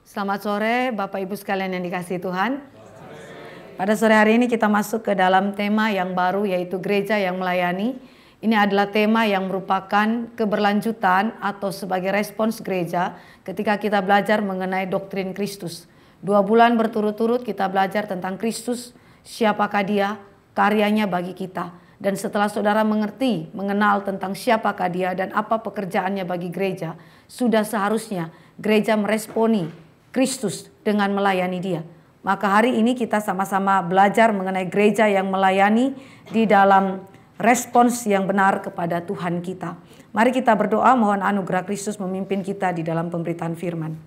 Selamat sore Bapak Ibu sekalian yang dikasihi Tuhan. Pada sore hari ini kita masuk ke dalam tema yang baru, yaitu gereja yang melayani. Ini adalah tema yang merupakan keberlanjutan atau sebagai respons gereja ketika kita belajar mengenai doktrin Kristus. 2 bulan berturut-turut kita belajar tentang Kristus, siapakah Dia, karyanya bagi kita. Dan setelah saudara mengenal tentang siapakah Dia dan apa pekerjaannya bagi gereja, sudah seharusnya gereja meresponi Kristus dengan melayani Dia. Maka hari ini kita sama-sama belajar mengenai gereja yang melayani di dalam respons yang benar kepada Tuhan kita. Mari kita berdoa, mohon anugerah Kristus memimpin kita di dalam pemberitaan firman.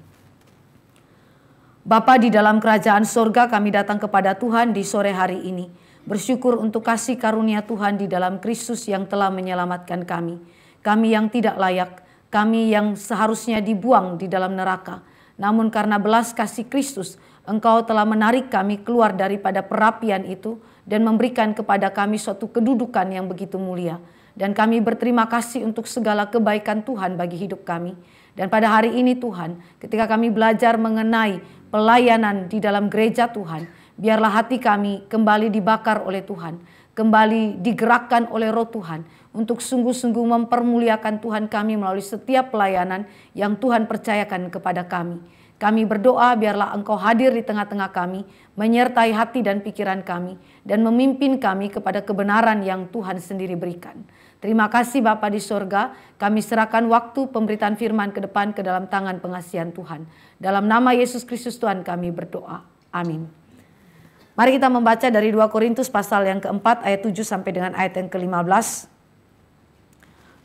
Bapa di dalam kerajaan sorga, kami datang kepada Tuhan di sore hari ini. Bersyukur untuk kasih karunia Tuhan di dalam Kristus yang telah menyelamatkan kami. Kami yang tidak layak, kami yang seharusnya dibuang di dalam neraka. Namun karena belas kasih Kristus, Engkau telah menarik kami keluar daripada perapian itu dan memberikan kepada kami suatu kedudukan yang begitu mulia. Dan kami berterima kasih untuk segala kebaikan Tuhan bagi hidup kami. Dan pada hari ini Tuhan, ketika kami belajar mengenai pelayanan di dalam gereja Tuhan, biarlah hati kami kembali dibakar oleh Tuhan, kembali digerakkan oleh Roh Tuhan untuk sungguh-sungguh mempermuliakan Tuhan kami melalui setiap pelayanan yang Tuhan percayakan kepada kami. Kami berdoa biarlah Engkau hadir di tengah-tengah kami, menyertai hati dan pikiran kami, dan memimpin kami kepada kebenaran yang Tuhan sendiri berikan. Terima kasih Bapa di sorga, kami serahkan waktu pemberitaan firman ke depan ke dalam tangan pengasihan Tuhan. Dalam nama Yesus Kristus Tuhan kami berdoa. Amin. Mari kita membaca dari 2 Korintus pasal yang keempat ayat 7 sampai dengan ayat yang ke-15.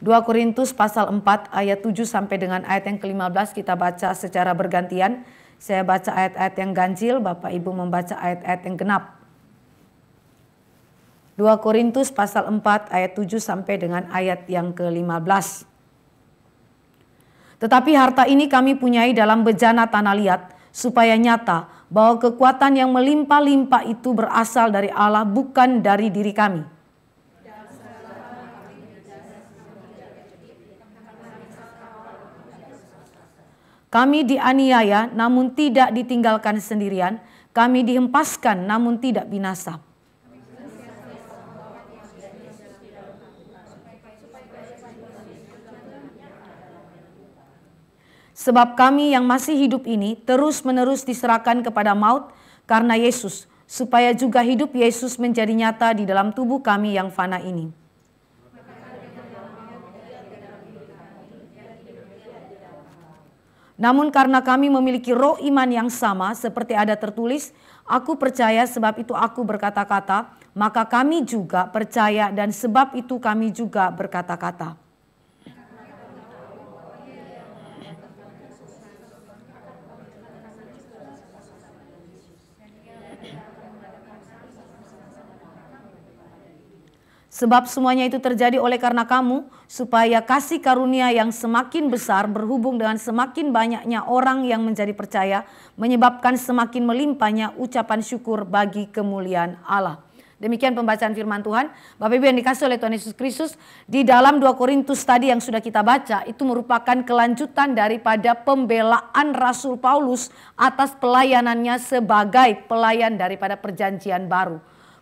2 Korintus pasal 4 ayat 7 sampai dengan ayat yang ke-15 kita baca secara bergantian. Saya baca ayat-ayat yang ganjil, Bapak Ibu membaca ayat-ayat yang genap. 2 Korintus pasal 4 ayat 7 sampai dengan ayat yang ke-15. Tetapi harta ini kami punyai dalam bejana tanah liat, supaya nyata bahwa kekuatan yang melimpah-limpah itu berasal dari Allah, bukan dari diri kami. Kami dianiaya namun tidak ditinggalkan sendirian, kami dihempaskan namun tidak binasa. Sebab kami yang masih hidup ini terus-menerus diserahkan kepada maut karena Yesus, supaya juga hidup Yesus menjadi nyata di dalam tubuh kami yang fana ini. Namun karena kami memiliki roh iman yang sama, seperti ada tertulis, aku percaya sebab itu aku berkata-kata, maka kami juga percaya dan sebab itu kami juga berkata-kata. Sebab semuanya itu terjadi oleh karena kamu, supaya kasih karunia yang semakin besar berhubung dengan semakin banyaknya orang yang menjadi percaya, menyebabkan semakin melimpahnya ucapan syukur bagi kemuliaan Allah. Demikian pembacaan firman Tuhan. Bapak Ibu yang dikasihi oleh Tuhan Yesus Kristus, di dalam 2 Korintus tadi yang sudah kita baca, itu merupakan kelanjutan daripada pembelaan Rasul Paulus atas pelayanannya sebagai pelayan daripada perjanjian baru.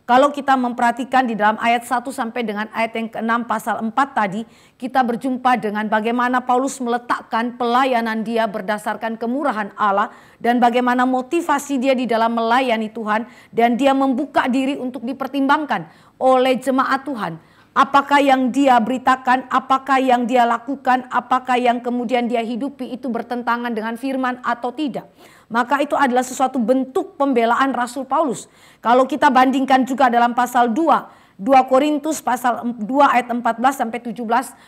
Kalau kita memperhatikan di dalam ayat 1 sampai dengan ayat yang ke-6 pasal 4 tadi, kita berjumpa dengan bagaimana Paulus meletakkan pelayanan dia berdasarkan kemurahan Allah dan bagaimana motivasi dia di dalam melayani Tuhan, dan dia membuka diri untuk dipertimbangkan oleh jemaat Tuhan. Apakah yang dia beritakan, apakah yang dia lakukan, apakah yang kemudian dia hidupi itu bertentangan dengan firman atau tidak. Maka itu adalah sesuatu bentuk pembelaan Rasul Paulus. Kalau kita bandingkan juga dalam pasal 2 Korintus pasal 2 ayat 14 sampai 17,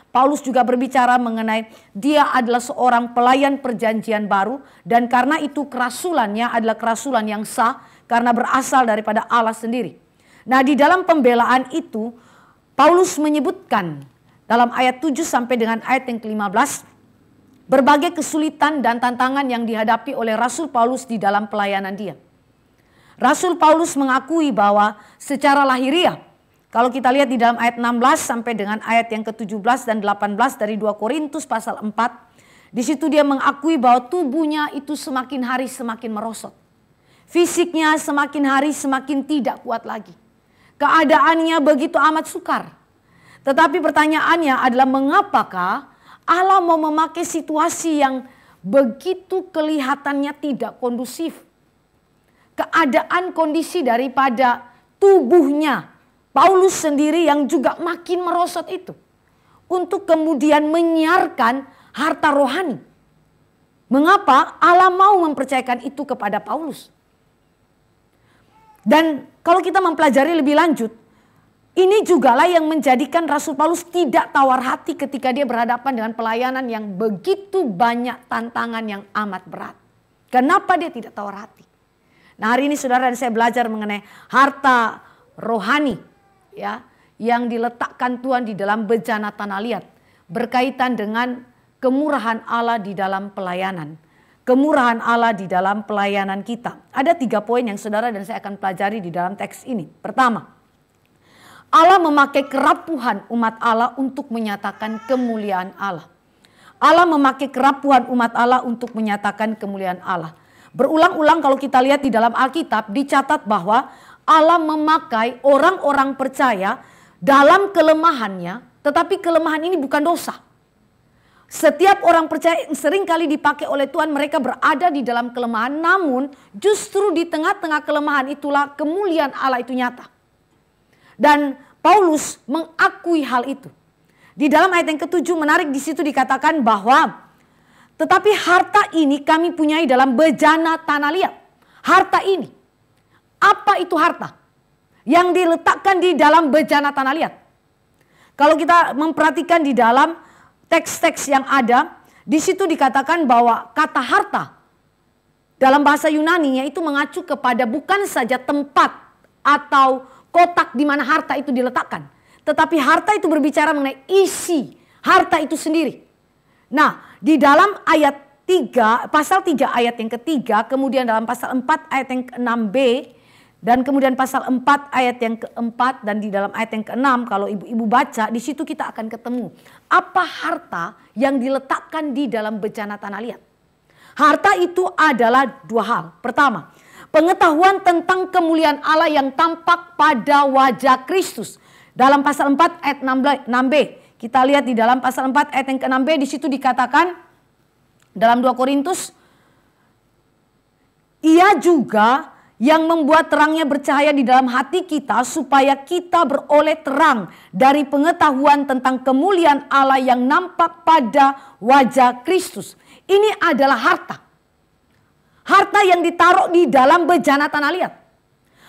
Paulus juga berbicara mengenai dia adalah seorang pelayan perjanjian baru, dan karena itu kerasulannya adalah kerasulan yang sah karena berasal daripada Allah sendiri. Nah, di dalam pembelaan itu Paulus menyebutkan dalam ayat 7 sampai dengan ayat yang ke-15 berbagai kesulitan dan tantangan yang dihadapi oleh Rasul Paulus di dalam pelayanan dia. Rasul Paulus mengakui bahwa secara lahiriah, kalau kita lihat di dalam ayat 16 sampai dengan ayat yang ke-17 dan 18 dari 2 Korintus pasal 4, Di situ dia mengakui bahwa tubuhnya itu semakin hari semakin merosot. Fisiknya semakin hari semakin tidak kuat lagi. Keadaannya begitu amat sukar. Tetapi pertanyaannya adalah mengapakah Allah mau memakai situasi yang begitu kelihatannya tidak kondusif. Keadaan kondisi daripada tubuhnya Paulus sendiri yang juga makin merosot itu. Untuk kemudian menyiarkan harta rohani. Mengapa Allah mau mempercayakan itu kepada Paulus? Dan kalau kita mempelajari lebih lanjut, ini jugalah yang menjadikan Rasul Paulus tidak tawar hati ketika dia berhadapan dengan pelayanan yang begitu banyak tantangan yang amat berat. Kenapa dia tidak tawar hati? Nah, hari ini saudara dan saya belajar mengenai harta rohani ya, yang diletakkan Tuhan di dalam bejana tanah liat. Berkaitan dengan kemurahan Allah di dalam pelayanan. Kemurahan Allah di dalam pelayanan kita. Ada 3 poin yang saudara dan saya akan pelajari di dalam teks ini. Pertama, Allah memakai kerapuhan umat Allah untuk menyatakan kemuliaan Allah. Allah memakai kerapuhan umat Allah untuk menyatakan kemuliaan Allah. Berulang-ulang kalau kita lihat di dalam Alkitab dicatat bahwa Allah memakai orang-orang percaya dalam kelemahannya, tetapi kelemahan ini bukan dosa. Setiap orang percaya sering kali dipakai oleh Tuhan, mereka berada di dalam kelemahan, namun justru di tengah-tengah kelemahan itulah kemuliaan Allah itu nyata. Dan Paulus mengakui hal itu. Di dalam ayat yang ke-7 menarik, di situ dikatakan bahwa tetapi harta ini kami punyai dalam bejana tanah liat. Harta ini. Apa itu harta? Yang diletakkan di dalam bejana tanah liat. Kalau kita memperhatikan di dalam teks-teks yang ada, di situ dikatakan bahwa kata harta dalam bahasa Yunani itu mengacu kepada bukan saja tempat atau kotak di mana harta itu diletakkan. Tetapi harta itu berbicara mengenai isi harta itu sendiri. Nah, di dalam ayat 3, pasal 3 ayat yang ketiga, kemudian dalam pasal 4 ayat yang ke-6b, dan kemudian pasal 4 ayat yang ke-4 dan di dalam ayat yang ke-6 kalau ibu-ibu baca, di situ kita akan ketemu apa harta yang diletakkan di dalam bejana tanah liat. Harta itu adalah 2 hal. Pertama, pengetahuan tentang kemuliaan Allah yang tampak pada wajah Kristus. Dalam pasal 4 ayat 6b. Kita lihat di dalam pasal 4 ayat yang ke-6b, di situ dikatakan dalam 2 Korintus, ia juga yang membuat terangnya bercahaya di dalam hati kita supaya kita beroleh terang dari pengetahuan tentang kemuliaan Allah yang nampak pada wajah Kristus. Ini adalah harta. Harta yang ditaruh di dalam bejana tanah liat.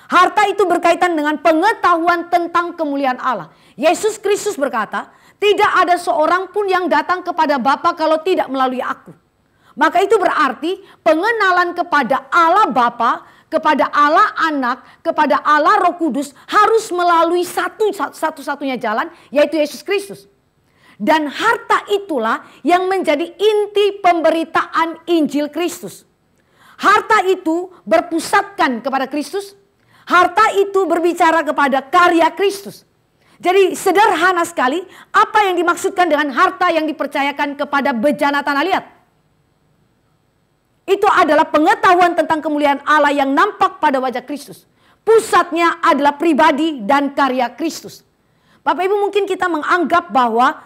Harta itu berkaitan dengan pengetahuan tentang kemuliaan Allah. Yesus Kristus berkata, tidak ada seorang pun yang datang kepada Bapa kalau tidak melalui aku. Maka itu berarti pengenalan kepada Allah Bapa, kepada Allah Anak, kepada Allah Roh Kudus harus melalui satu-satunya jalan, yaitu Yesus Kristus. Dan harta itulah yang menjadi inti pemberitaan Injil Kristus. Harta itu berpusatkan kepada Kristus. Harta itu berbicara kepada karya Kristus. Jadi sederhana sekali, apa yang dimaksudkan dengan harta yang dipercayakan kepada bejana tanah liat? Itu adalah pengetahuan tentang kemuliaan Allah yang nampak pada wajah Kristus. Pusatnya adalah pribadi dan karya Kristus. Bapak Ibu, mungkin kita menganggap bahwa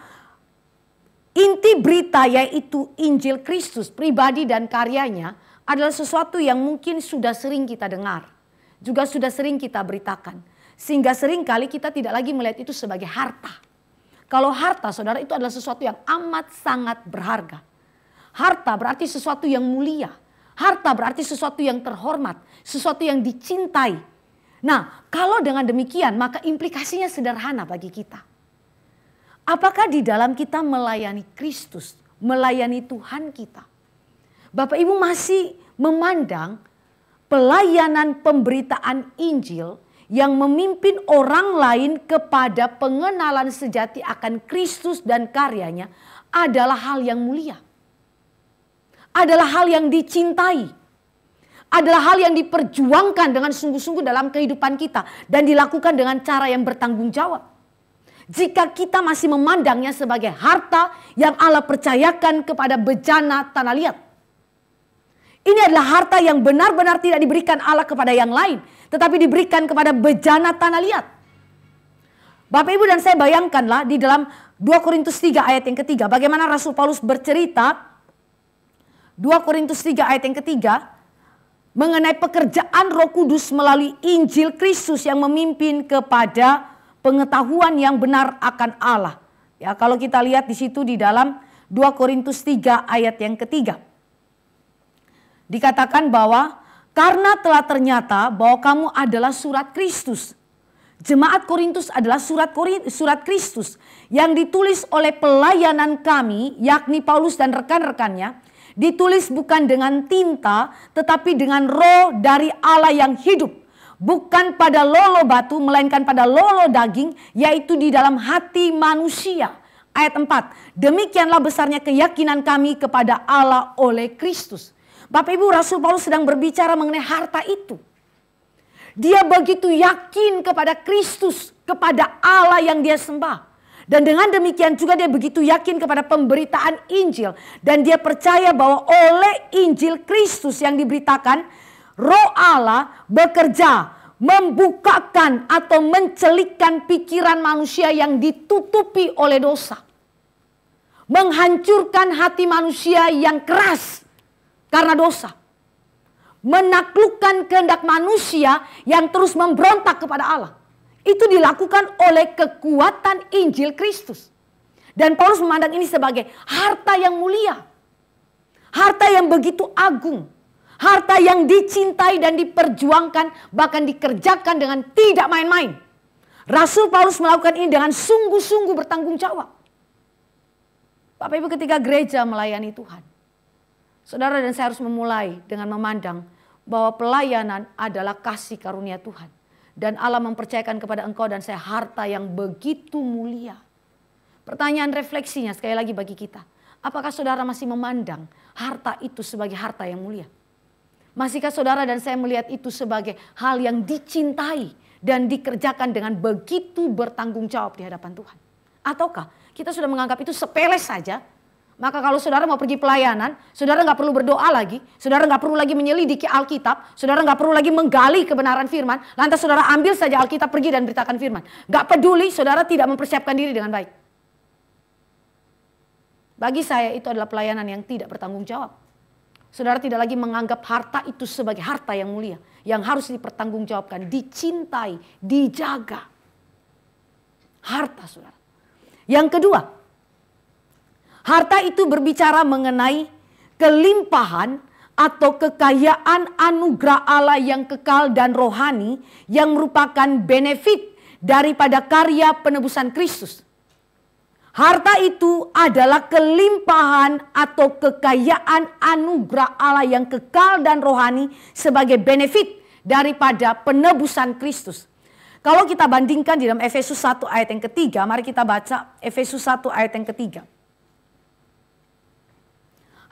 inti berita yaitu Injil Kristus, pribadi dan karyanya adalah sesuatu yang mungkin sudah sering kita dengar. Juga sudah sering kita beritakan. Sehingga sering kali kita tidak lagi melihat itu sebagai harta. Kalau harta, saudara, itu adalah sesuatu yang amat sangat berharga. Harta berarti sesuatu yang mulia. Harta berarti sesuatu yang terhormat. Sesuatu yang dicintai. Nah, kalau dengan demikian maka implikasinya sederhana bagi kita. Apakah di dalam kita melayani Kristus, melayani Tuhan kita, Bapak Ibu masih memandang pelayanan pemberitaan Injil yang memimpin orang lain kepada pengenalan sejati akan Kristus dan karyanya adalah hal yang mulia. Adalah hal yang dicintai. Adalah hal yang diperjuangkan dengan sungguh-sungguh dalam kehidupan kita. Dan dilakukan dengan cara yang bertanggung jawab. jika kita masih memandangnya sebagai harta yang Allah percayakan kepada bejana tanah liat. Ini adalah harta yang benar-benar tidak diberikan Allah kepada yang lain, tetapi diberikan kepada bejana tanah liat. Bapak Ibu dan saya bayangkanlah di dalam 2 Korintus 3 ayat yang ketiga, bagaimana Rasul Paulus bercerita 2 Korintus 3 ayat yang ketiga mengenai pekerjaan Roh Kudus melalui Injil Kristus yang memimpin kepada pengetahuan yang benar akan Allah. Ya, kalau kita lihat di situ di dalam 2 Korintus 3 ayat yang ketiga. Dikatakan bahwa karena telah ternyata bahwa kamu adalah surat Kristus. Jemaat Korintus adalah surat Kristus yang ditulis oleh pelayanan kami, yakni Paulus dan rekan-rekannya. Ditulis bukan dengan tinta tetapi dengan roh dari Allah yang hidup. Bukan pada lolo batu melainkan pada lolo daging, yaitu di dalam hati manusia. Ayat 4, demikianlah besarnya keyakinan kami kepada Allah oleh Kristus. Bapak Ibu, Rasul Paulus sedang berbicara mengenai harta itu. Dia begitu yakin kepada Kristus, kepada Allah yang dia sembah. Dan dengan demikian juga dia begitu yakin kepada pemberitaan Injil. Dan dia percaya bahwa oleh Injil Kristus yang diberitakan, Roh Allah bekerja membukakan atau mencelikkan pikiran manusia yang ditutupi oleh dosa. Menghancurkan hati manusia yang keras karena dosa. Menaklukkan kehendak manusia yang terus memberontak kepada Allah. Itu dilakukan oleh kekuatan Injil Kristus. Dan Paulus memandang ini sebagai harta yang mulia. Harta yang begitu agung. Harta yang dicintai dan diperjuangkan, bahkan dikerjakan dengan tidak main-main. Rasul Paulus melakukan ini dengan sungguh-sungguh bertanggung jawab. Bapak Ibu, ketika gereja melayani Tuhan, saudara dan saya harus memulai dengan memandang bahwa pelayanan adalah kasih karunia Tuhan. Dan Allah mempercayakan kepada engkau dan saya harta yang begitu mulia. Pertanyaan refleksinya sekali lagi bagi kita. Apakah saudara masih memandang harta itu sebagai harta yang mulia? Masihkah saudara dan saya melihat itu sebagai hal yang dicintai dan dikerjakan dengan begitu bertanggung jawab di hadapan Tuhan? Ataukah kita sudah menganggap itu sepele saja? Maka kalau saudara mau pergi pelayanan, saudara nggak perlu berdoa lagi, saudara nggak perlu lagi menyelidiki Alkitab, saudara nggak perlu lagi menggali kebenaran firman, lantas saudara ambil saja Alkitab, pergi dan beritakan firman. Nggak peduli, saudara tidak mempersiapkan diri dengan baik. Bagi saya itu adalah pelayanan yang tidak bertanggung jawab. Saudara tidak lagi menganggap harta itu sebagai harta yang mulia, yang harus dipertanggungjawabkan, dicintai, dijaga. Harta saudara. Yang kedua, harta itu berbicara mengenai kelimpahan atau kekayaan anugerah Allah yang kekal dan rohani yang merupakan benefit daripada karya penebusan Kristus. Harta itu adalah kelimpahan atau kekayaan anugerah Allah yang kekal dan rohani sebagai benefit daripada penebusan Kristus. Kalau kita bandingkan di dalam Efesus 1 ayat yang ketiga, mari kita baca Efesus 1 ayat yang ketiga.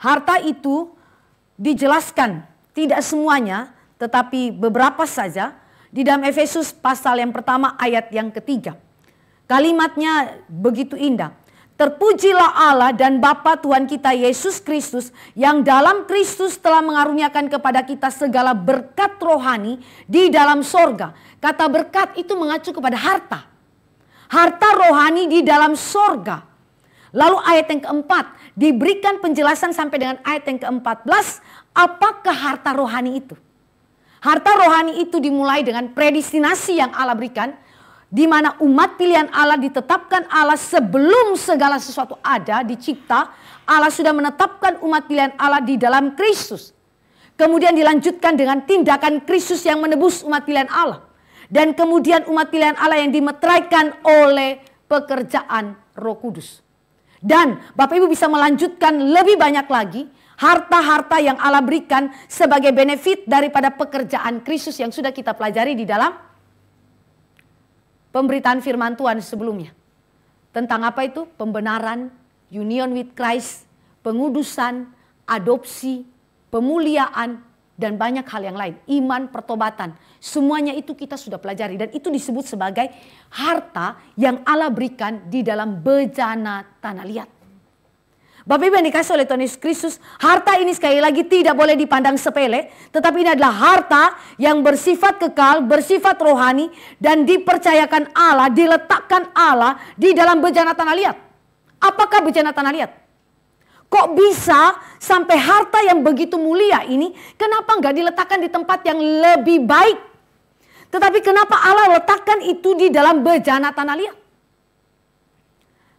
Harta itu dijelaskan tidak semuanya tetapi beberapa saja di dalam Efesus pasal yang pertama ayat yang ketiga. Kalimatnya begitu indah. Terpujilah Allah dan Bapa Tuhan kita Yesus Kristus yang dalam Kristus telah mengaruniakan kepada kita segala berkat rohani di dalam sorga. Kata berkat itu mengacu kepada harta. Harta rohani di dalam sorga. Lalu ayat yang keempat diberikan penjelasan sampai dengan ayat yang ke-14. Apakah harta rohani itu? Harta rohani itu dimulai dengan predestinasi yang Allah berikan. Di mana umat pilihan Allah ditetapkan Allah sebelum segala sesuatu ada dicipta. Allah sudah menetapkan umat pilihan Allah di dalam Kristus. Kemudian dilanjutkan dengan tindakan Kristus yang menebus umat pilihan Allah. Dan kemudian umat pilihan Allah yang dimeteraikan oleh pekerjaan Roh Kudus. Dan Bapak Ibu bisa melanjutkan lebih banyak lagi harta-harta yang Allah berikan sebagai benefit daripada pekerjaan Kristus yang sudah kita pelajari di dalam pemberitaan firman Tuhan sebelumnya. Tentang apa itu? Pembenaran, union with Christ, pengudusan, adopsi, pemuliaan, dan banyak hal yang lain. Iman, pertobatan, semuanya itu kita sudah pelajari. Dan itu disebut sebagai harta yang Allah berikan di dalam bejana tanah liat. Bapak Ibu yang dikasih oleh Tuhan Yesus Kristus, harta ini sekali lagi tidak boleh dipandang sepele. Tetapi ini adalah harta yang bersifat kekal, bersifat rohani, dan dipercayakan Allah, diletakkan Allah di dalam bejana tanah liat. Apakah bejana tanah liat? Kok bisa sampai harta yang begitu mulia ini, kenapa nggak diletakkan di tempat yang lebih baik? Tetapi kenapa Allah letakkan itu di dalam bejana tanah liat?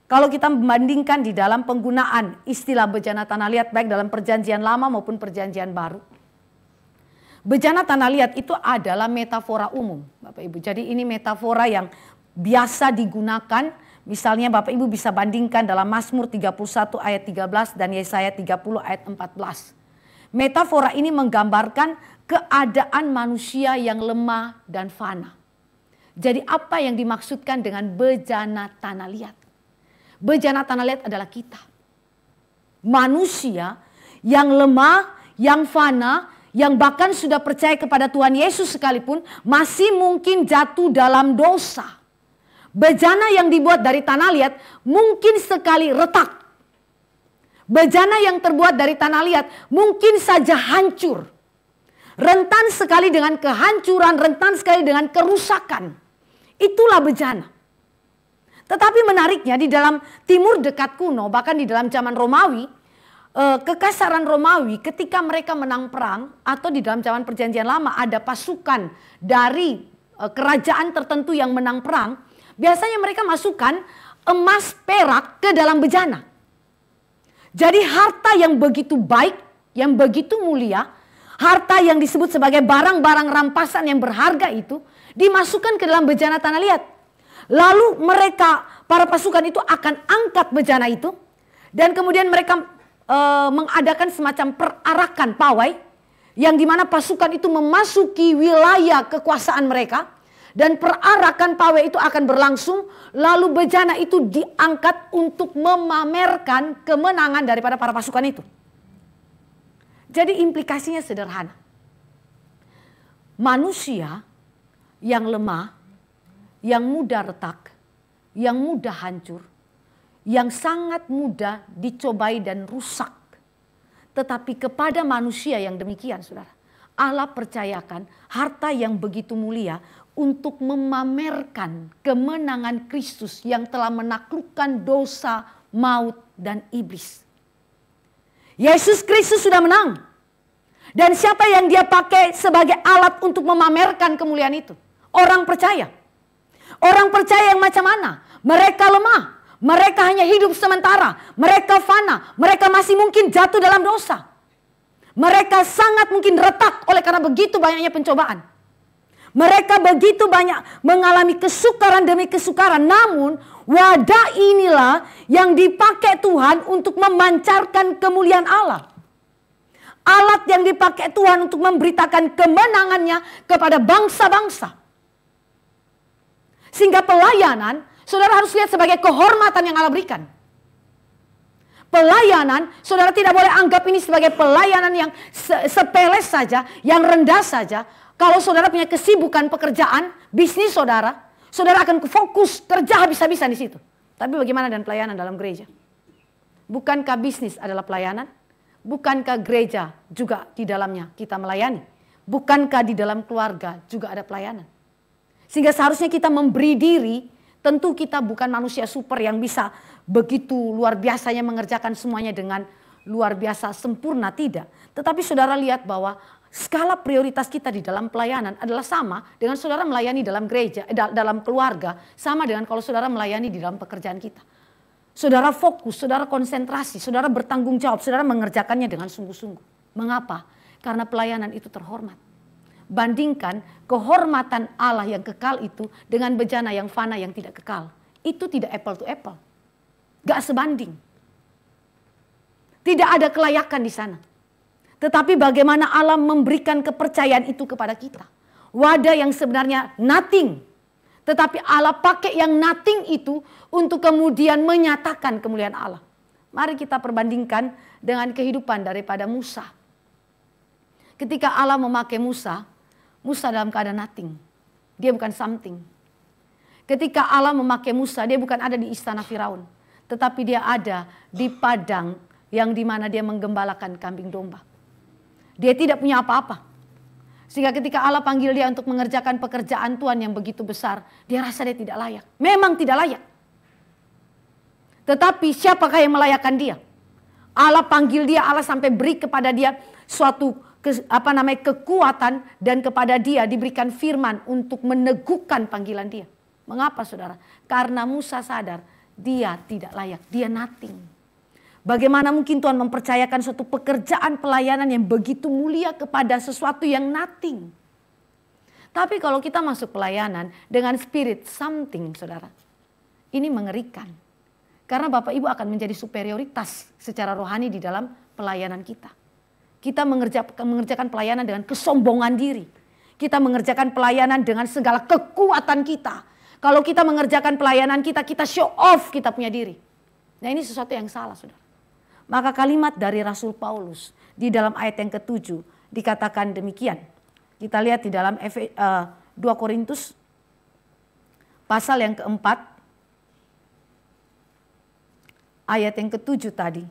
Kalau kita membandingkan di dalam penggunaan istilah bejana tanah liat baik dalam perjanjian lama maupun perjanjian baru. Bejana tanah liat itu adalah metafora umum, Bapak Ibu. Jadi ini metafora yang biasa digunakan. Misalnya Bapak Ibu bisa bandingkan dalam Mazmur 31 ayat 13 dan Yesaya 30 ayat 14. Metafora ini menggambarkan keadaan manusia yang lemah dan fana. Jadi apa yang dimaksudkan dengan bejana tanah liat? Bejana tanah liat adalah kita. Manusia yang lemah, yang fana, yang bahkan sudah percaya kepada Tuhan Yesus sekalipun masih mungkin jatuh dalam dosa. Bejana yang dibuat dari tanah liat mungkin sekali retak. Bejana yang terbuat dari tanah liat mungkin saja hancur. Rentan sekali dengan kehancuran, rentan sekali dengan kerusakan. Itulah bejana. Tetapi menariknya di dalam timur dekat kuno, bahkan di dalam zaman Romawi, kekasaran Romawi ketika mereka menang perang atau di dalam zaman perjanjian lama ada pasukan dari kerajaan tertentu yang menang perang, biasanya mereka masukkan emas perak ke dalam bejana. Jadi harta yang begitu baik, yang begitu mulia, harta yang disebut sebagai barang-barang rampasan yang berharga itu dimasukkan ke dalam bejana tanah liat. Lalu mereka, para pasukan itu akan angkat bejana itu. Dan kemudian mereka mengadakan semacam perarakan pawai. Yang dimana pasukan itu memasuki wilayah kekuasaan mereka. Dan perarakan pawai itu akan berlangsung. Lalu bejana itu diangkat untuk memamerkan kemenangan daripada para pasukan itu. Jadi implikasinya sederhana. Manusia yang lemah, yang mudah retak, yang mudah hancur, yang sangat mudah dicobai dan rusak. Tetapi kepada manusia yang demikian, saudara, Allah percayakan harta yang begitu mulia untuk memamerkan kemenangan Kristus yang telah menaklukkan dosa, maut, dan iblis. Yesus Kristus sudah menang. Dan siapa yang dia pakai sebagai alat untuk memamerkan kemuliaan itu? Orang percaya. Orang percaya yang macam mana? Mereka lemah. Mereka hanya hidup sementara. Mereka fana. Mereka masih mungkin jatuh dalam dosa. Mereka sangat mungkin retak oleh karena begitu banyaknya pencobaan. Mereka begitu banyak mengalami kesukaran demi kesukaran. Namun wadah inilah yang dipakai Tuhan untuk memancarkan kemuliaan Allah. Alat yang dipakai Tuhan untuk memberitakan kemenangannya kepada bangsa-bangsa. Sehingga pelayanan, saudara harus lihat sebagai kehormatan yang Allah berikan. Pelayanan, saudara tidak boleh anggap ini sebagai pelayanan yang sepele saja, yang rendah saja. Kalau saudara punya kesibukan pekerjaan, bisnis saudara akan fokus kerja habis-habisan di situ. Tapi bagaimana dengan pelayanan dalam gereja? Bukankah bisnis adalah pelayanan? Bukankah gereja juga di dalamnya kita melayani? Bukankah di dalam keluarga juga ada pelayanan? Sehingga seharusnya kita memberi diri, tentu kita bukan manusia super yang bisa begitu luar biasanya mengerjakan semuanya dengan luar biasa sempurna, tidak. Tetapi saudara lihat bahwa skala prioritas kita di dalam pelayanan adalah sama dengan saudara melayani dalam gereja, dalam keluarga, sama dengan kalau saudara melayani di dalam pekerjaan kita. Saudara fokus, saudara konsentrasi, saudara bertanggung jawab, saudara mengerjakannya dengan sungguh-sungguh. Mengapa? Karena pelayanan itu terhormat. Bandingkan kehormatan Allah yang kekal itu dengan bejana yang fana yang tidak kekal. Itu tidak apple to apple. Gak sebanding. Tidak ada kelayakan di sana. Tetapi bagaimana Allah memberikan kepercayaan itu kepada kita. Wadah yang sebenarnya nothing. Tetapi Allah pakai yang nothing itu untuk kemudian menyatakan kemuliaan Allah. Mari kita perbandingkan dengan kehidupan daripada Musa. Ketika Allah memakai Musa, Musa dalam keadaan nothing. Dia bukan something. Ketika Allah memakai Musa, dia bukan ada di istana Firaun. Tetapi dia ada di padang yang dimana dia menggembalakan kambing domba. Dia tidak punya apa-apa. Sehingga ketika Allah panggil dia untuk mengerjakan pekerjaan Tuhan yang begitu besar, dia rasa dia tidak layak. Memang tidak layak. Tetapi siapakah yang melayakkan dia? Allah panggil dia, Allah sampai beri kepada dia suatu kekuatan, dan kepada dia diberikan firman untuk meneguhkan panggilan dia. Mengapa saudara? Karena Musa sadar dia tidak layak, dia nothing. Bagaimana mungkin Tuhan mempercayakan suatu pekerjaan pelayanan yang begitu mulia kepada sesuatu yang nothing. Tapi kalau kita masuk pelayanan dengan spirit something, saudara, ini mengerikan. Karena Bapak Ibu akan menjadi superioritas secara rohani di dalam pelayanan kita. Kita mengerjakan pelayanan dengan kesombongan diri. Kita mengerjakan pelayanan dengan segala kekuatan kita. Kalau kita mengerjakan pelayanan kita show off kita punya diri. Nah, ini sesuatu yang salah, saudara. Maka kalimat dari Rasul Paulus di dalam ayat yang ke-7 dikatakan demikian. Kita lihat di dalam 2 Korintus pasal yang ke-4 ayat yang ke-7 tadi.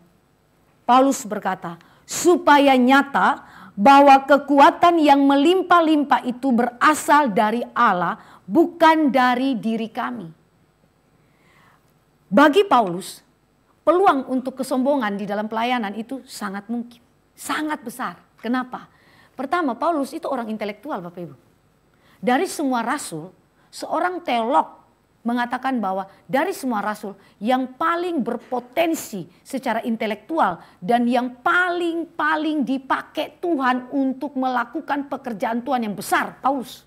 Paulus berkata, supaya nyata bahwa kekuatan yang melimpah-limpah itu berasal dari Allah, bukan dari diri kami. Bagi Paulus, peluang untuk kesombongan di dalam pelayanan itu sangat mungkin. Sangat besar. Kenapa? Pertama, Paulus itu orang intelektual, Bapak Ibu. Dari semua rasul, seorang teolog mengatakan bahwa dari semua rasul yang paling berpotensi secara intelektual dan yang paling dipakai Tuhan untuk melakukan pekerjaan Tuhan yang besar, Paulus.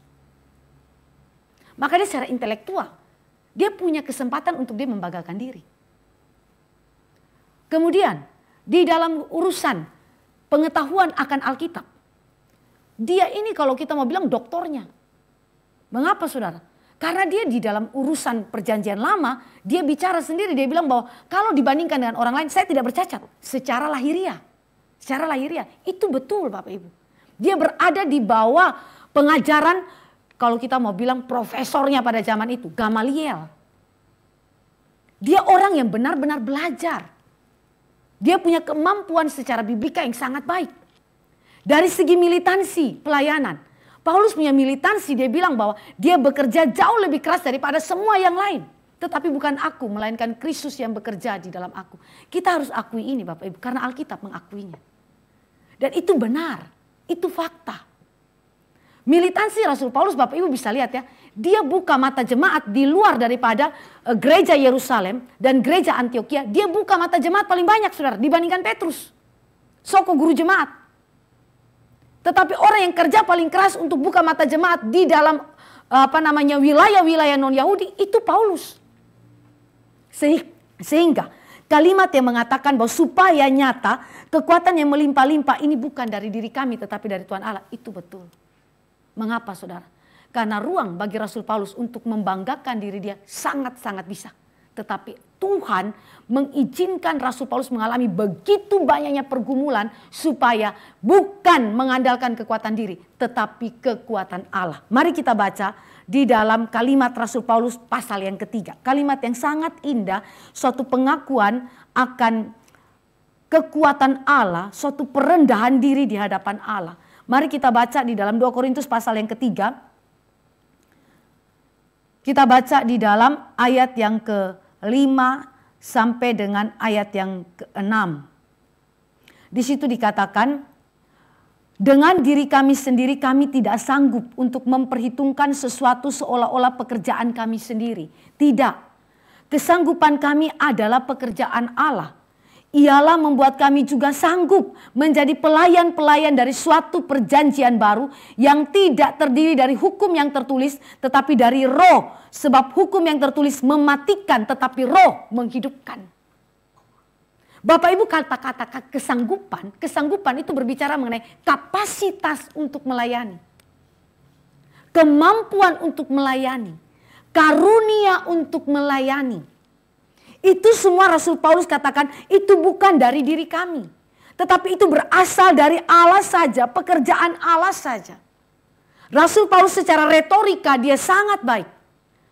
Maka dia secara intelektual, dia punya kesempatan untuk dia membanggakan diri. Kemudian di dalam urusan pengetahuan akan Alkitab, dia ini kalau kita mau bilang doktornya. Mengapa saudara? Karena dia di dalam urusan perjanjian lama, dia bicara sendiri, dia bilang bahwa kalau dibandingkan dengan orang lain, saya tidak bercacat secara lahiriah. Secara lahiriah, itu betul Bapak Ibu. Dia berada di bawah pengajaran, kalau kita mau bilang profesornya pada zaman itu, Gamaliel. Dia orang yang benar-benar belajar. Dia punya kemampuan secara biblika yang sangat baik. Dari segi militansi pelayanan, Paulus punya militansi, dia bilang bahwa dia bekerja jauh lebih keras daripada semua yang lain. Tetapi bukan aku, melainkan Kristus yang bekerja di dalam aku. Kita harus akui ini Bapak Ibu, karena Alkitab mengakuinya. Dan itu benar, itu fakta. Militansi Rasul Paulus Bapak Ibu bisa lihat ya, dia buka mata jemaat di luar daripada gereja Yerusalem dan gereja Antioquia. Dia buka mata jemaat paling banyak saudara dibandingkan Petrus. Soko guru jemaat. Tetapi orang yang kerja paling keras untuk buka mata jemaat di dalam wilayah-wilayah non-Yahudi itu Paulus. Sehingga kalimat yang mengatakan bahwa supaya nyata kekuatan yang melimpah-limpah ini bukan dari diri kami tetapi dari Tuhan Allah, itu betul. Mengapa saudara? Karena ruang bagi Rasul Paulus untuk membanggakan diri dia sangat-sangat bisa. Tetapi Tuhan mengizinkan Rasul Paulus mengalami begitu banyaknya pergumulan supaya bukan mengandalkan kekuatan diri tetapi kekuatan Allah. Mari kita baca di dalam kalimat Rasul Paulus pasal yang ketiga. Kalimat yang sangat indah, suatu pengakuan akan kekuatan Allah, suatu perendahan diri di hadapan Allah. Mari kita baca di dalam 2 Korintus pasal yang ketiga. Kita baca di dalam ayat yang ke-5 sampai dengan ayat yang ke-6. Di situ dikatakan, dengan diri kami sendiri kami tidak sanggup untuk memperhitungkan sesuatu seolah-olah pekerjaan kami sendiri. Tidak, kesanggupan kami adalah pekerjaan Allah. Ialah membuat kami juga sanggup menjadi pelayan-pelayan dari suatu perjanjian baru yang tidak terdiri dari hukum yang tertulis tetapi dari roh. Sebab hukum yang tertulis mematikan tetapi roh menghidupkan. Bapak Ibu, kata-kata kesanggupan itu berbicara mengenai kapasitas untuk melayani. Kemampuan untuk melayani. Karunia untuk melayani. Itu semua Rasul Paulus katakan itu bukan dari diri kami. Tetapi itu berasal dari Allah saja, pekerjaan Allah saja. Rasul Paulus secara retorika dia sangat baik.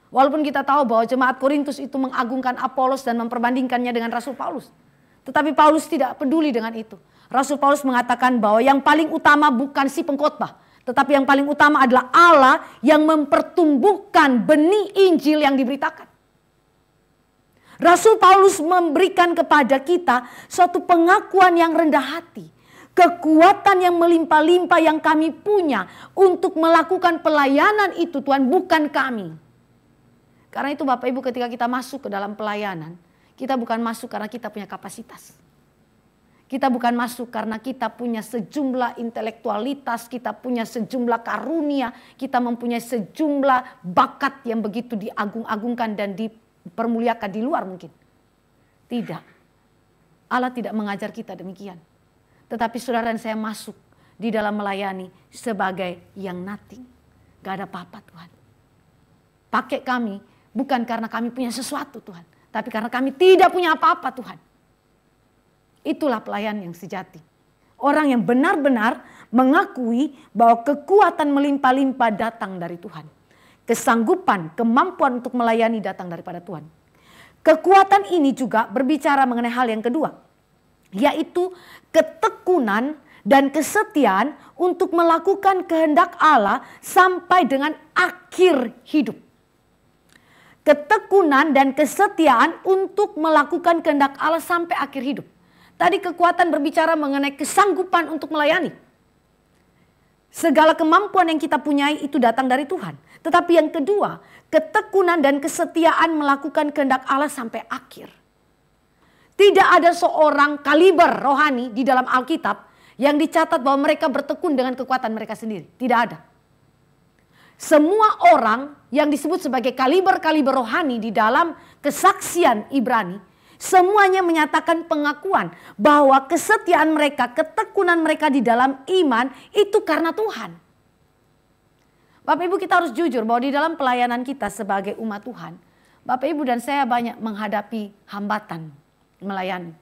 Walaupun kita tahu bahwa jemaat Korintus itu mengagungkan Apolos dan memperbandingkannya dengan Rasul Paulus. Tetapi Paulus tidak peduli dengan itu. Rasul Paulus mengatakan bahwa yang paling utama bukan si pengkhotbah. Tetapi yang paling utama adalah Allah yang mempertumbuhkan benih Injil yang diberitakan. Rasul Paulus memberikan kepada kita suatu pengakuan yang rendah hati. Kekuatan yang melimpah-limpah yang kami punya untuk melakukan pelayanan itu Tuhan, bukan kami. Karena itu Bapak Ibu, ketika kita masuk ke dalam pelayanan, kita bukan masuk karena kita punya kapasitas. Kita bukan masuk karena kita punya sejumlah intelektualitas, kita punya sejumlah karunia, kita mempunyai sejumlah bakat yang begitu diagung-agungkan dan dipermuliakan di luar mungkin. Tidak. Allah tidak mengajar kita demikian. Tetapi saudara dan saya masuk di dalam melayani sebagai yang nothing. Gak ada apa-apa Tuhan. Pakai kami bukan karena kami punya sesuatu Tuhan. Tapi karena kami tidak punya apa-apa Tuhan. Itulah pelayan yang sejati. Orang yang benar-benar mengakui bahwa kekuatan melimpah-limpah datang dari Tuhan. Kesanggupan, kemampuan untuk melayani datang daripada Tuhan. Kekuatan ini juga berbicara mengenai hal yang kedua. Yaitu ketekunan dan kesetiaan untuk melakukan kehendak Allah sampai dengan akhir hidup. Ketekunan dan kesetiaan untuk melakukan kehendak Allah sampai akhir hidup. Tadi kekuatan berbicara mengenai kesanggupan untuk melayani. Segala kemampuan yang kita punyai itu datang dari Tuhan. Tetapi yang kedua, ketekunan dan kesetiaan melakukan kehendak Allah sampai akhir. Tidak ada seorang kaliber rohani di dalam Alkitab yang dicatat bahwa mereka bertekun dengan kekuatan mereka sendiri. Tidak ada. Semua orang yang disebut sebagai kaliber-kaliber rohani di dalam kesaksian Ibrani, semuanya menyatakan pengakuan bahwa kesetiaan mereka, ketekunan mereka di dalam iman itu karena Tuhan. Bapak Ibu, kita harus jujur bahwa di dalam pelayanan kita sebagai umat Tuhan, Bapak Ibu dan saya banyak menghadapi hambatan melayani.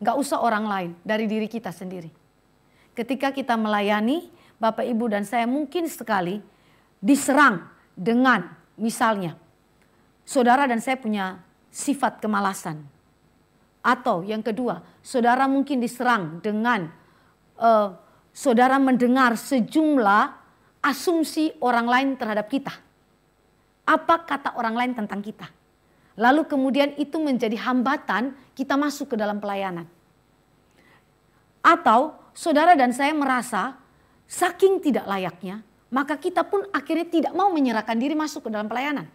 Gak usah orang lain, dari diri kita sendiri. Ketika kita melayani, Bapak Ibu dan saya mungkin sekali diserang dengan misalnya saudara dan saya punya sifat kemalasan. Atau yang kedua, saudara mungkin diserang dengan saudara mendengar sejumlah asumsi orang lain terhadap kita. Apa kata orang lain tentang kita? Lalu kemudian itu menjadi hambatan kita masuk ke dalam pelayanan. Atau saudara dan saya merasa saking tidak layaknya, maka kita pun akhirnya tidak mau menyerahkan diri masuk ke dalam pelayanan.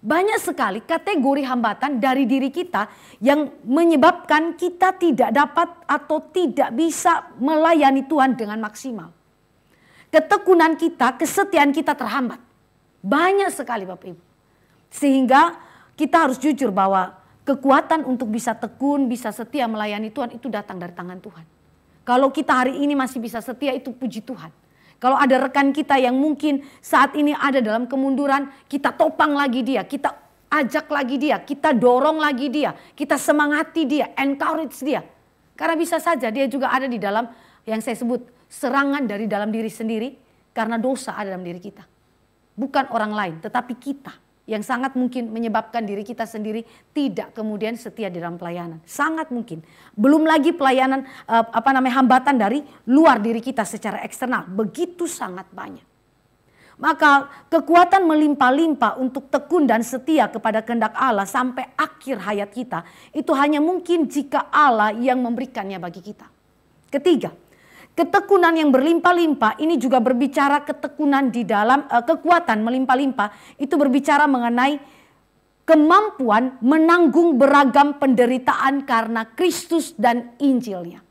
Banyak sekali kategori hambatan dari diri kita yang menyebabkan kita tidak dapat atau tidak bisa melayani Tuhan dengan maksimal. Ketekunan kita, kesetiaan kita terhambat. Banyak sekali Bapak Ibu. Sehingga kita harus jujur bahwa kekuatan untuk bisa tekun, bisa setia melayani Tuhan itu datang dari tangan Tuhan. Kalau kita hari ini masih bisa setia itu puji Tuhan. Kalau ada rekan kita yang mungkin saat ini ada dalam kemunduran, kita topang lagi dia, kita ajak lagi dia, kita dorong lagi dia, kita semangati dia, encourage dia. Karena bisa saja dia juga ada di dalam yang saya sebut serangan dari dalam diri sendiri karena dosa ada dalam diri kita. Bukan orang lain, tetapi kita yang sangat mungkin menyebabkan diri kita sendiri tidak kemudian setia di dalam pelayanan. Sangat mungkin. Belum lagi pelayanan hambatan dari luar diri kita secara eksternal. Begitu sangat banyak. Maka kekuatan melimpah-limpah untuk tekun dan setia kepada kehendak Allah sampai akhir hayat kita. Itu hanya mungkin jika Allah yang memberikannya bagi kita. Ketiga, ketekunan yang berlimpah-limpah ini juga berbicara ketekunan di dalam kekuatan melimpah-limpah. Itu berbicara mengenai kemampuan menanggung beragam penderitaan karena Kristus dan Injilnya.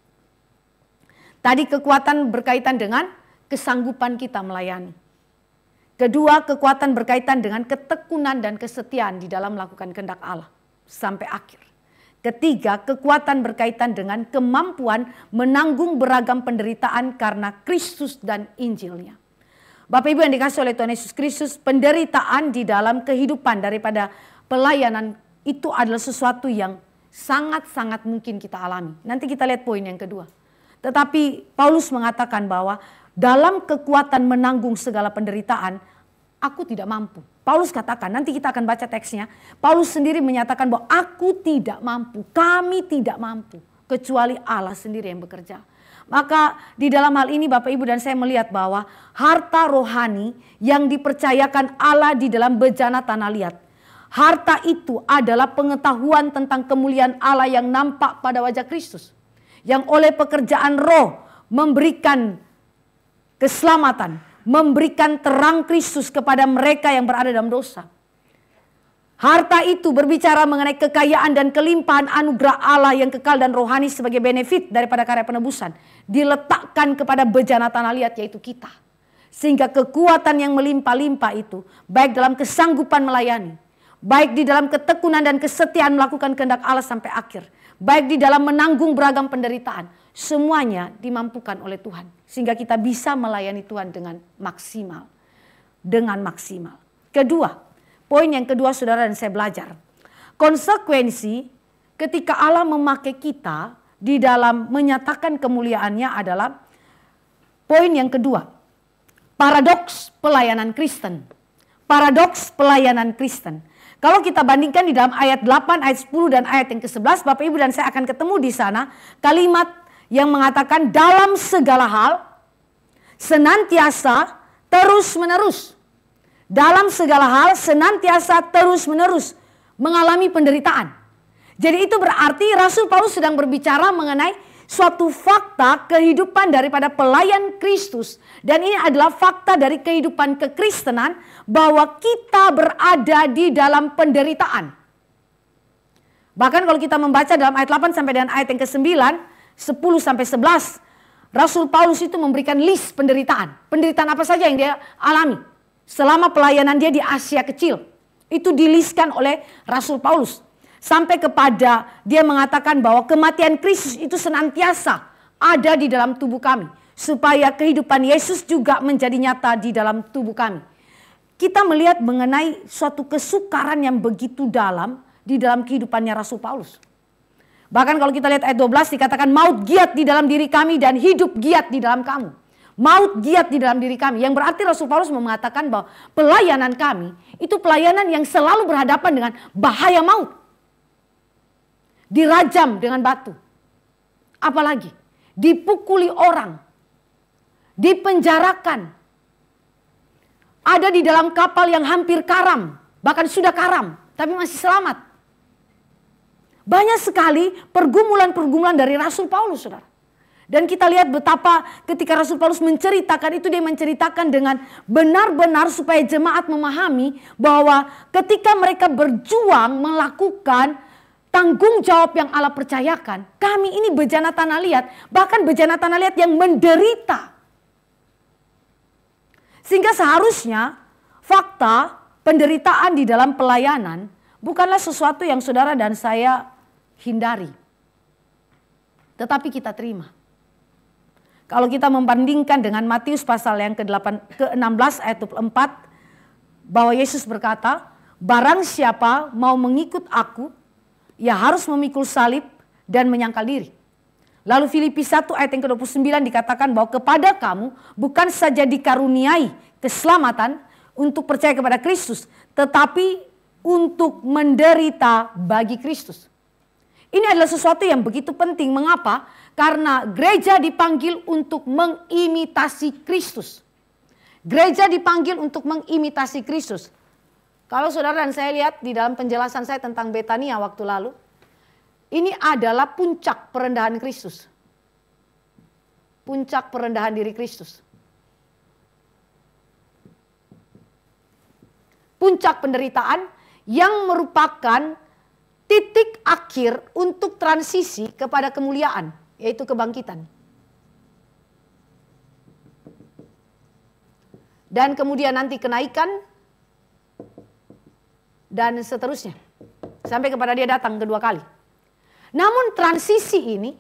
Tadi kekuatan berkaitan dengan kesanggupan kita melayani. Kedua, kekuatan berkaitan dengan ketekunan dan kesetiaan di dalam melakukan kehendak Allah sampai akhir. Ketiga, kekuatan berkaitan dengan kemampuan menanggung beragam penderitaan karena Kristus dan Injilnya. Bapak Ibu yang dikasihi oleh Tuhan Yesus Kristus, penderitaan di dalam kehidupan daripada pelayanan itu adalah sesuatu yang sangat-sangat mungkin kita alami. Nanti kita lihat poin yang kedua. Tetapi Paulus mengatakan bahwa dalam kekuatan menanggung segala penderitaan, aku tidak mampu. Paulus katakan, nanti kita akan baca teksnya. Paulus sendiri menyatakan bahwa aku tidak mampu, kami tidak mampu. Kecuali Allah sendiri yang bekerja. Maka di dalam hal ini Bapak Ibu dan saya melihat bahwa harta rohani yang dipercayakan Allah di dalam bejana tanah liat. Harta itu adalah pengetahuan tentang kemuliaan Allah yang nampak pada wajah Kristus. Yang oleh pekerjaan roh memberikan keselamatan, memberikan terang Kristus kepada mereka yang berada dalam dosa. Harta itu berbicara mengenai kekayaan dan kelimpahan anugerah Allah yang kekal dan rohani sebagai benefit daripada karya penebusan. Diletakkan kepada bejana tanah liat, yaitu kita. Sehingga kekuatan yang melimpah-limpah itu, baik dalam kesanggupan melayani, baik di dalam ketekunan dan kesetiaan melakukan kehendak Allah sampai akhir, baik di dalam menanggung beragam penderitaan, semuanya dimampukan oleh Tuhan. Sehingga kita bisa melayani Tuhan dengan maksimal. Dengan maksimal. Kedua, poin yang kedua saudara dan saya belajar. Konsekuensi ketika Allah memakai kita di dalam menyatakan kemuliaannya adalah poin yang kedua. Paradoks pelayanan Kristen. Paradoks pelayanan Kristen. Kalau kita bandingkan di dalam ayat 8, ayat 10 dan ayat yang ke-11, Bapak Ibu dan saya akan ketemu di sana kalimat yang mengatakan dalam segala hal senantiasa terus menerus. Dalam segala hal senantiasa terus menerus mengalami penderitaan. Jadi itu berarti Rasul Paulus sedang berbicara mengenai suatu fakta kehidupan daripada pelayan Kristus. Dan ini adalah fakta dari kehidupan kekristenan bahwa kita berada di dalam penderitaan. Bahkan kalau kita membaca dalam ayat 8 sampai dengan ayat yang ke-9, 10 sampai 11, Rasul Paulus itu memberikan list penderitaan. Penderitaan apa saja yang dia alami selama pelayanan dia di Asia Kecil. Itu dilistkan oleh Rasul Paulus. Sampai kepada dia mengatakan bahwa kematian Kristus itu senantiasa ada di dalam tubuh kami. Supaya kehidupan Yesus juga menjadi nyata di dalam tubuh kami. Kita melihat mengenai suatu kesukaran yang begitu dalam di dalam kehidupannya Rasul Paulus. Bahkan kalau kita lihat ayat 12 dikatakan maut giat di dalam diri kami dan hidup giat di dalam kamu. Maut giat di dalam diri kami. Yang berarti Rasul Paulus mengatakan bahwa pelayanan kami itu pelayanan yang selalu berhadapan dengan bahaya maut. Dirajam dengan batu. Apalagi dipukuli orang. Dipenjarakan. Ada di dalam kapal yang hampir karam. Bahkan sudah karam. Tapi masih selamat. Banyak sekali pergumulan-pergumulan dari Rasul Paulus, saudara. Dan kita lihat betapa ketika Rasul Paulus menceritakan itu, dia menceritakan dengan benar-benar supaya jemaat memahami bahwa ketika mereka berjuang melakukan tanggung jawab yang Allah percayakan, kami ini bejana tanah liat, bahkan bejana tanah liat yang menderita. Sehingga seharusnya fakta penderitaan di dalam pelayanan bukanlah sesuatu yang saudara dan saya hindari. Tetapi kita terima. Kalau kita membandingkan dengan Matius pasal yang ke-16 ayat 24. Bahwa Yesus berkata, barang siapa mau mengikut aku, ia harus memikul salib dan menyangkal diri. Lalu Filipi 1 ayat yang ke-29 dikatakan bahwa kepada kamu bukan saja dikaruniai keselamatan untuk percaya kepada Kristus. Tetapi untuk menderita bagi Kristus. Ini adalah sesuatu yang begitu penting. Mengapa? Karena gereja dipanggil untuk mengimitasi Kristus. Gereja dipanggil untuk mengimitasi Kristus. Kalau saudara dan saya lihat di dalam penjelasan saya tentang Betania waktu lalu. Ini adalah puncak perendahan Kristus. Puncak perendahan diri Kristus. Puncak penderitaan yang merupakan titik akhir untuk transisi kepada kemuliaan, yaitu kebangkitan. Dan kemudian nanti kenaikan dan seterusnya. Sampai kepada dia datang kedua kali. Namun transisi ini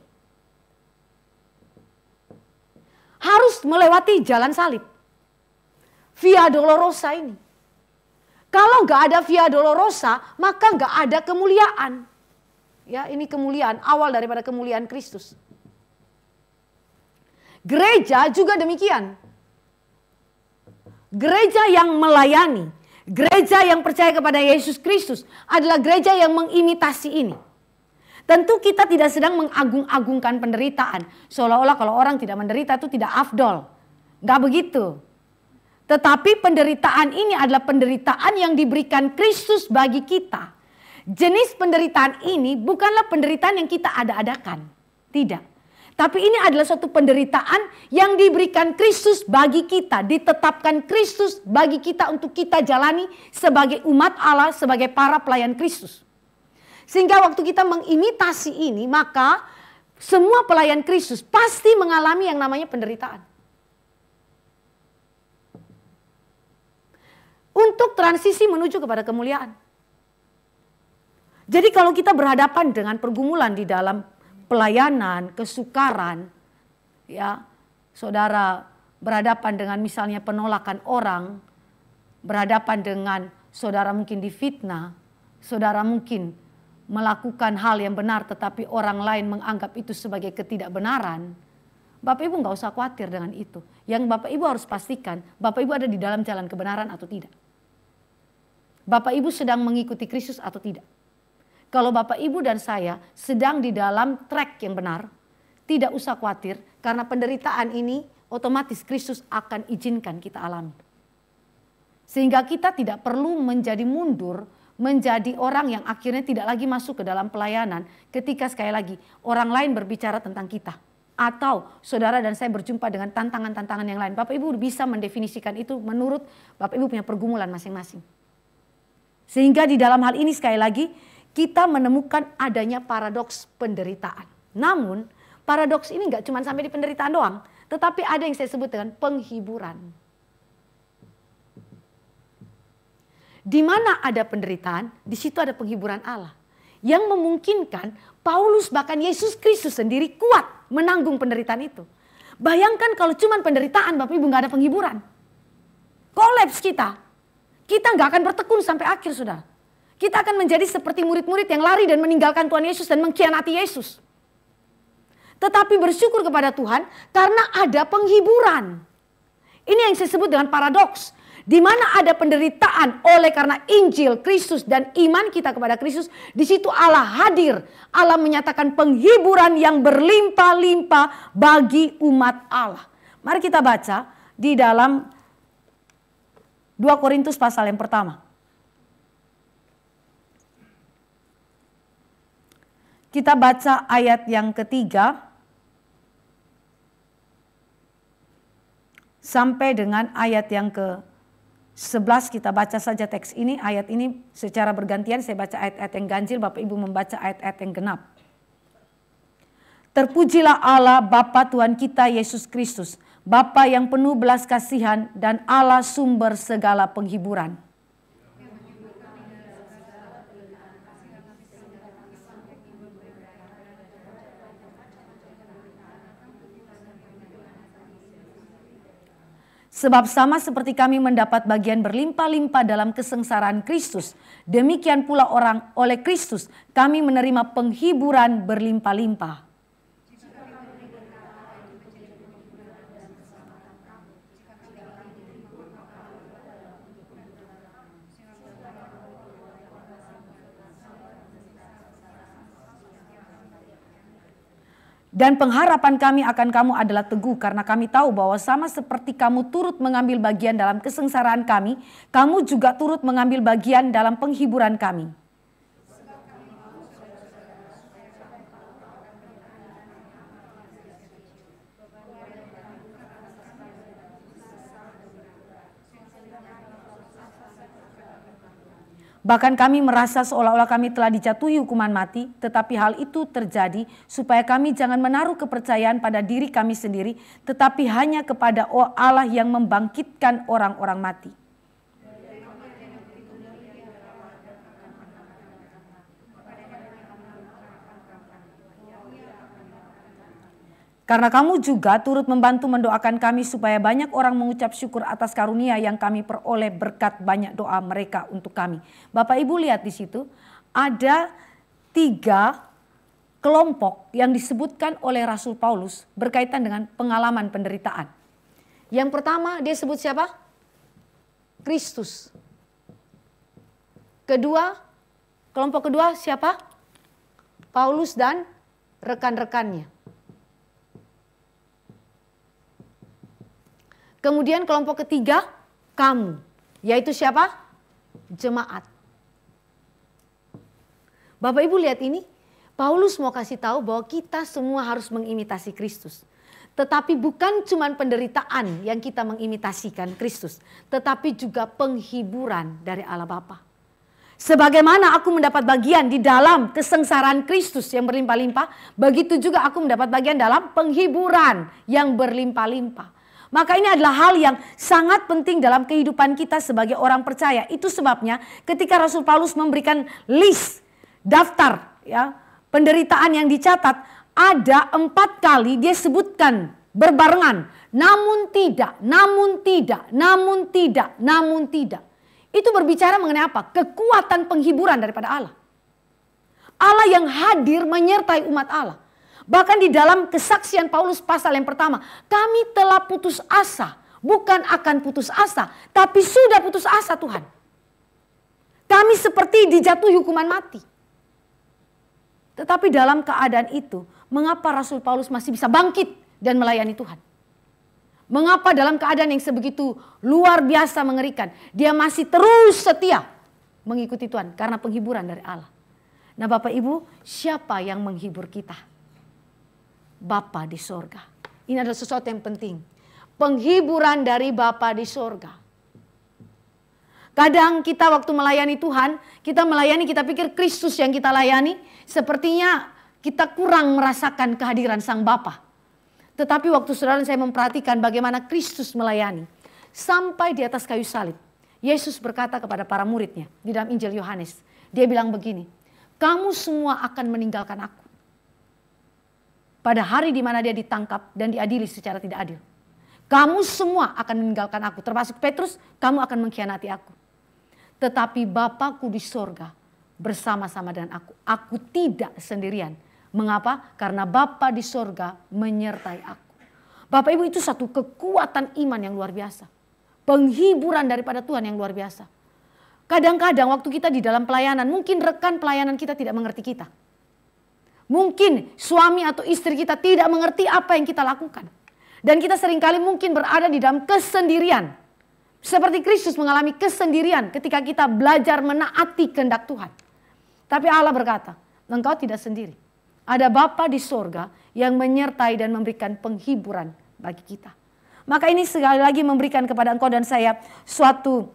harus melewati jalan salib. Via Dolorosa ini. Kalau nggak ada Via Dolorosa, maka nggak ada kemuliaan. Ya, ini kemuliaan, awal daripada kemuliaan Kristus. Gereja juga demikian. Gereja yang melayani, gereja yang percaya kepada Yesus Kristus adalah gereja yang mengimitasi ini. Tentu kita tidak sedang mengagung-agungkan penderitaan. Seolah-olah kalau orang tidak menderita itu tidak afdol. Enggak begitu. Tetapi penderitaan ini adalah penderitaan yang diberikan Kristus bagi kita. Jenis penderitaan ini bukanlah penderitaan yang kita ada-adakan. Tidak. Tapi ini adalah suatu penderitaan yang diberikan Kristus bagi kita. Ditetapkan Kristus bagi kita untuk kita jalani sebagai umat Allah, sebagai para pelayan Kristus. Sehingga waktu kita mengimitasi ini, maka semua pelayan Kristus pasti mengalami yang namanya penderitaan. Untuk transisi menuju kepada kemuliaan. Jadi kalau kita berhadapan dengan pergumulan di dalam pelayanan, kesukaran, ya, saudara berhadapan dengan misalnya penolakan orang, berhadapan dengan saudara mungkin difitnah, saudara mungkin melakukan hal yang benar tetapi orang lain menganggap itu sebagai ketidakbenaran, Bapak Ibu nggak usah khawatir dengan itu. Yang Bapak Ibu harus pastikan, Bapak Ibu ada di dalam jalan kebenaran atau tidak. Bapak Ibu sedang mengikuti Kristus atau tidak. Kalau Bapak Ibu dan saya sedang di dalam track yang benar, tidak usah khawatir karena penderitaan ini otomatis Kristus akan izinkan kita alami. Sehingga kita tidak perlu menjadi mundur, menjadi orang yang akhirnya tidak lagi masuk ke dalam pelayanan ketika sekali lagi orang lain berbicara tentang kita. Atau saudara dan saya berjumpa dengan tantangan-tantangan yang lain. Bapak Ibu bisa mendefinisikan itu menurut Bapak Ibu punya pergumulan masing-masing. Sehingga di dalam hal ini sekali lagi kita menemukan adanya paradoks penderitaan. Namun paradoks ini nggak cuma sampai di penderitaan doang. Tetapi ada yang saya sebut dengan penghiburan. Di mana ada penderitaan, di situ ada penghiburan Allah. Yang memungkinkan Paulus bahkan Yesus Kristus sendiri kuat menanggung penderitaan itu. Bayangkan kalau cuma penderitaan Bapak Ibu nggak ada penghiburan. Kolaps kita. Kita nggak akan bertekun sampai akhir saudara. Kita akan menjadi seperti murid-murid yang lari dan meninggalkan Tuhan Yesus dan mengkhianati Yesus. Tetapi bersyukur kepada Tuhan karena ada penghiburan. Ini yang saya sebut dengan paradoks. Di mana ada penderitaan oleh karena Injil Kristus dan iman kita kepada Kristus. Di situ Allah hadir. Allah menyatakan penghiburan yang berlimpah-limpah bagi umat Allah. Mari kita baca di dalam 2 Korintus pasal yang pertama. Kita baca ayat yang ketiga sampai dengan ayat yang ke-11. Kita baca saja teks ini, ayat ini secara bergantian. Saya baca ayat-ayat yang ganjil, Bapak Ibu membaca ayat-ayat yang genap. Terpujilah Allah Bapa Tuhan kita Yesus Kristus, Bapa yang penuh belas kasihan dan Allah sumber segala penghiburan. Sebab sama seperti kami mendapat bagian berlimpah-limpah dalam kesengsaraan Kristus, demikian pula orang oleh Kristus kami menerima penghiburan berlimpah-limpah. Dan pengharapan kami akan kamu adalah teguh karena kami tahu bahwa sama seperti kamu turut mengambil bagian dalam kesengsaraan kami, kamu juga turut mengambil bagian dalam penghiburan kami. Bahkan kami merasa seolah-olah kami telah dijatuhi hukuman mati, tetapi hal itu terjadi supaya kami jangan menaruh kepercayaan pada diri kami sendiri, tetapi hanya kepada Allah yang membangkitkan orang-orang mati. Karena kamu juga turut membantu mendoakan kami supaya banyak orang mengucap syukur atas karunia yang kami peroleh berkat banyak doa mereka untuk kami. Bapak Ibu lihat di situ ada 3 kelompok yang disebutkan oleh Rasul Paulus berkaitan dengan pengalaman penderitaan. Yang pertama dia sebut siapa? Kristus. Kelompok kedua siapa? Paulus dan rekan-rekannya. Kemudian kelompok ketiga, kamu. Yaitu siapa? Jemaat. Bapak Ibu lihat ini. Paulus mau kasih tahu bahwa kita semua harus mengimitasi Kristus. Tetapi bukan cuma penderitaan yang kita mengimitasikan Kristus. Tetapi juga penghiburan dari Allah Bapa. Sebagaimana aku mendapat bagian di dalam kesengsaraan Kristus yang berlimpah-limpah. Begitu juga aku mendapat bagian dalam penghiburan yang berlimpah-limpah. Maka ini adalah hal yang sangat penting dalam kehidupan kita sebagai orang percaya. Itu sebabnya ketika Rasul Paulus memberikan list, daftar ya, penderitaan yang dicatat, ada 4 kali dia sebutkan berbarengan. Namun tidak, namun tidak, namun tidak, namun tidak. Itu berbicara mengenai apa? Kekuatan penghiburan daripada Allah. Allah yang hadir menyertai umat Allah. Bahkan di dalam kesaksian Paulus pasal yang pertama, kami telah putus asa, bukan akan putus asa, tapi sudah putus asa Tuhan. Kami seperti dijatuhi hukuman mati. Tetapi dalam keadaan itu, mengapa Rasul Paulus masih bisa bangkit dan melayani Tuhan? Mengapa dalam keadaan yang sebegitu luar biasa mengerikan, dia masih terus setia mengikuti Tuhan? Karena penghiburan dari Allah. Nah Bapak Ibu, siapa yang menghibur kita? Bapa di sorga. Ini adalah sesuatu yang penting. Penghiburan dari Bapa di sorga. Kadang kita waktu melayani Tuhan, kita pikir Kristus yang kita layani. Sepertinya kita kurang merasakan kehadiran Sang Bapa. Tetapi waktu saudara saya memperhatikan bagaimana Kristus melayani. Sampai di atas kayu salib. Yesus berkata kepada para muridnya di dalam Injil Yohanes. Dia bilang begini, kamu semua akan meninggalkan aku. Pada hari di mana dia ditangkap dan diadili secara tidak adil. Kamu semua akan meninggalkan aku. Termasuk Petrus, kamu akan mengkhianati aku. Tetapi Bapakku di sorga bersama-sama dengan aku. Aku tidak sendirian. Mengapa? Karena Bapa di sorga menyertai aku. Bapak Ibu, itu satu kekuatan iman yang luar biasa. Penghiburan daripada Tuhan yang luar biasa. Kadang-kadang waktu kita di dalam pelayanan, mungkin rekan pelayanan kita tidak mengerti kita. Mungkin suami atau istri kita tidak mengerti apa yang kita lakukan. Dan kita seringkali mungkin berada di dalam kesendirian. Seperti Kristus mengalami kesendirian ketika kita belajar menaati kehendak Tuhan. Tapi Allah berkata, engkau tidak sendiri. Ada Bapa di sorga yang menyertai dan memberikan penghiburan bagi kita. Maka ini sekali lagi memberikan kepada engkau dan saya suatu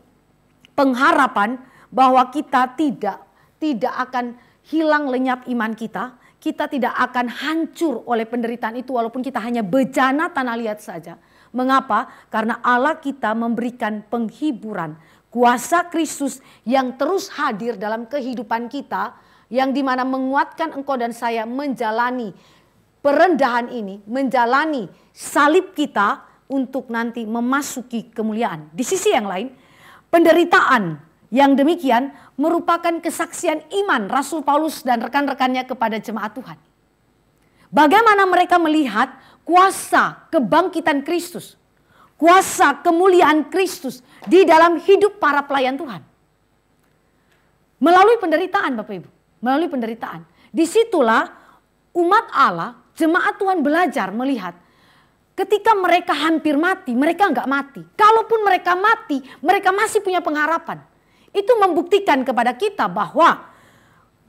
pengharapan bahwa kita tidak akan hilang lenyap iman kita. Kita tidak akan hancur oleh penderitaan itu walaupun kita hanya bejana tanah liat saja. Mengapa? Karena Allah kita memberikan penghiburan. Kuasa Kristus yang terus hadir dalam kehidupan kita. Yang dimana menguatkan engkau dan saya menjalani perendahan ini. Menjalani salib kita untuk nanti memasuki kemuliaan. Di sisi yang lain, penderitaan yang demikian merupakan kesaksian iman Rasul Paulus dan rekan-rekannya kepada jemaat Tuhan. Bagaimana mereka melihat kuasa kebangkitan Kristus. Kuasa kemuliaan Kristus di dalam hidup para pelayan Tuhan. Melalui penderitaan Bapak Ibu. Melalui penderitaan. Disitulah umat Allah, jemaat Tuhan belajar melihat. Ketika mereka hampir mati, mereka enggak mati. Kalaupun mereka mati, mereka masih punya pengharapan. Itu membuktikan kepada kita bahwa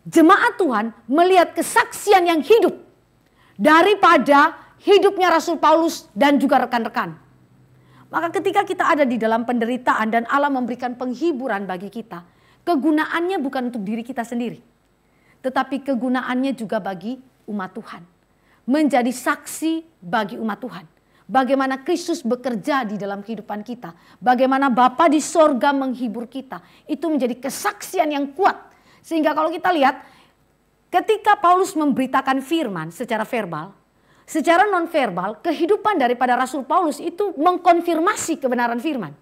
jemaat Tuhan melihat kesaksian yang hidup daripada hidupnya Rasul Paulus dan juga rekan-rekan. Maka ketika kita ada di dalam penderitaan dan Allah memberikan penghiburan bagi kita, kegunaannya bukan untuk diri kita sendiri. Tetapi kegunaannya juga bagi umat Tuhan. Menjadi saksi bagi umat Tuhan. Bagaimana Kristus bekerja di dalam kehidupan kita. Bagaimana Bapa di sorga menghibur kita. Itu menjadi kesaksian yang kuat. Sehingga kalau kita lihat ketika Paulus memberitakan firman secara verbal. Secara non-verbal kehidupan daripada Rasul Paulus itu mengkonfirmasi kebenaran firman.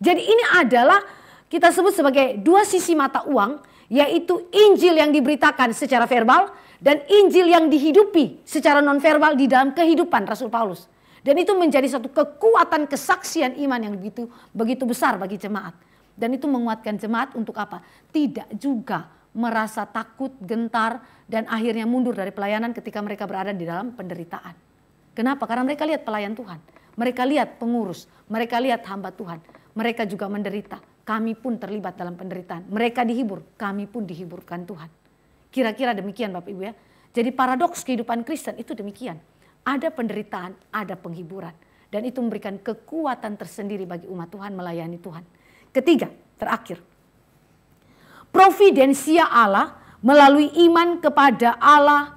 Jadi ini adalah kita sebut sebagai dua sisi mata uang. Yaitu Injil yang diberitakan secara verbal Dan Injil yang dihidupi secara nonverbal di dalam kehidupan Rasul Paulus. Dan itu menjadi satu kekuatan kesaksian iman yang begitu besar bagi jemaat. Dan itu menguatkan jemaat untuk apa? Tidak juga merasa takut, gentar, dan akhirnya mundur dari pelayanan ketika mereka berada di dalam penderitaan. Kenapa? Karena mereka lihat pelayan Tuhan. Mereka lihat pengurus, mereka lihat hamba Tuhan. Mereka juga menderita. Kami pun terlibat dalam penderitaan. Mereka dihibur, kami pun dihiburkan Tuhan. Kira-kira demikian Bapak Ibu ya. Jadi paradoks kehidupan Kristen itu demikian. Ada penderitaan, ada penghiburan. Dan itu memberikan kekuatan tersendiri bagi umat Tuhan melayani Tuhan. Ketiga, terakhir. Providensia Allah melalui iman kepada Allah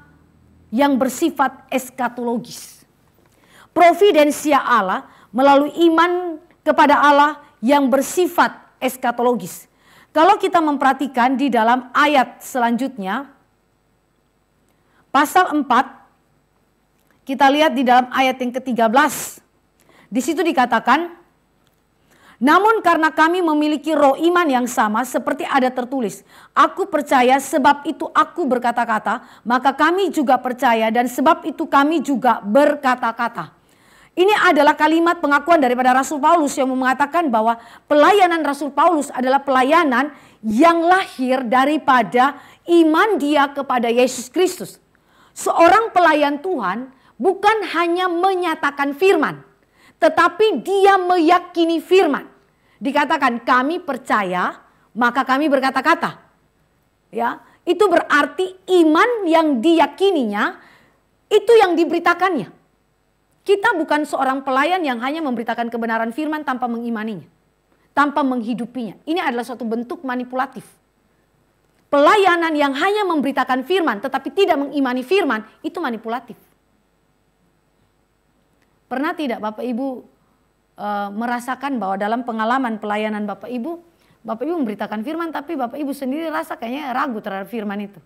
yang bersifat eskatologis. Providensia Allah melalui iman kepada Allah yang bersifat eskatologis. Kalau kita memperhatikan di dalam ayat selanjutnya, pasal 4, kita lihat di dalam ayat yang ke-13. Di situ dikatakan, namun karena kami memiliki roh iman yang sama seperti ada tertulis, aku percaya sebab itu aku berkata-kata, maka kami juga percaya dan sebab itu kami juga berkata-kata. Ini adalah kalimat pengakuan daripada Rasul Paulus yang mengatakan bahwa pelayanan Rasul Paulus adalah pelayanan yang lahir daripada iman dia kepada Yesus Kristus. Seorang pelayan Tuhan bukan hanya menyatakan firman, tetapi dia meyakini firman. Dikatakan kami percaya, maka kami berkata-kata. Ya, itu berarti iman yang diyakininya itu yang diberitakannya. Kita bukan seorang pelayan yang hanya memberitakan kebenaran firman tanpa mengimaninya, tanpa menghidupinya. Ini adalah suatu bentuk manipulatif. Pelayanan yang hanya memberitakan firman tetapi tidak mengimani firman itu manipulatif. Pernah tidak Bapak Ibu merasakan bahwa dalam pengalaman pelayanan Bapak Ibu memberitakan firman tapi Bapak Ibu sendiri rasa kayaknya ragu terhadap firman itu?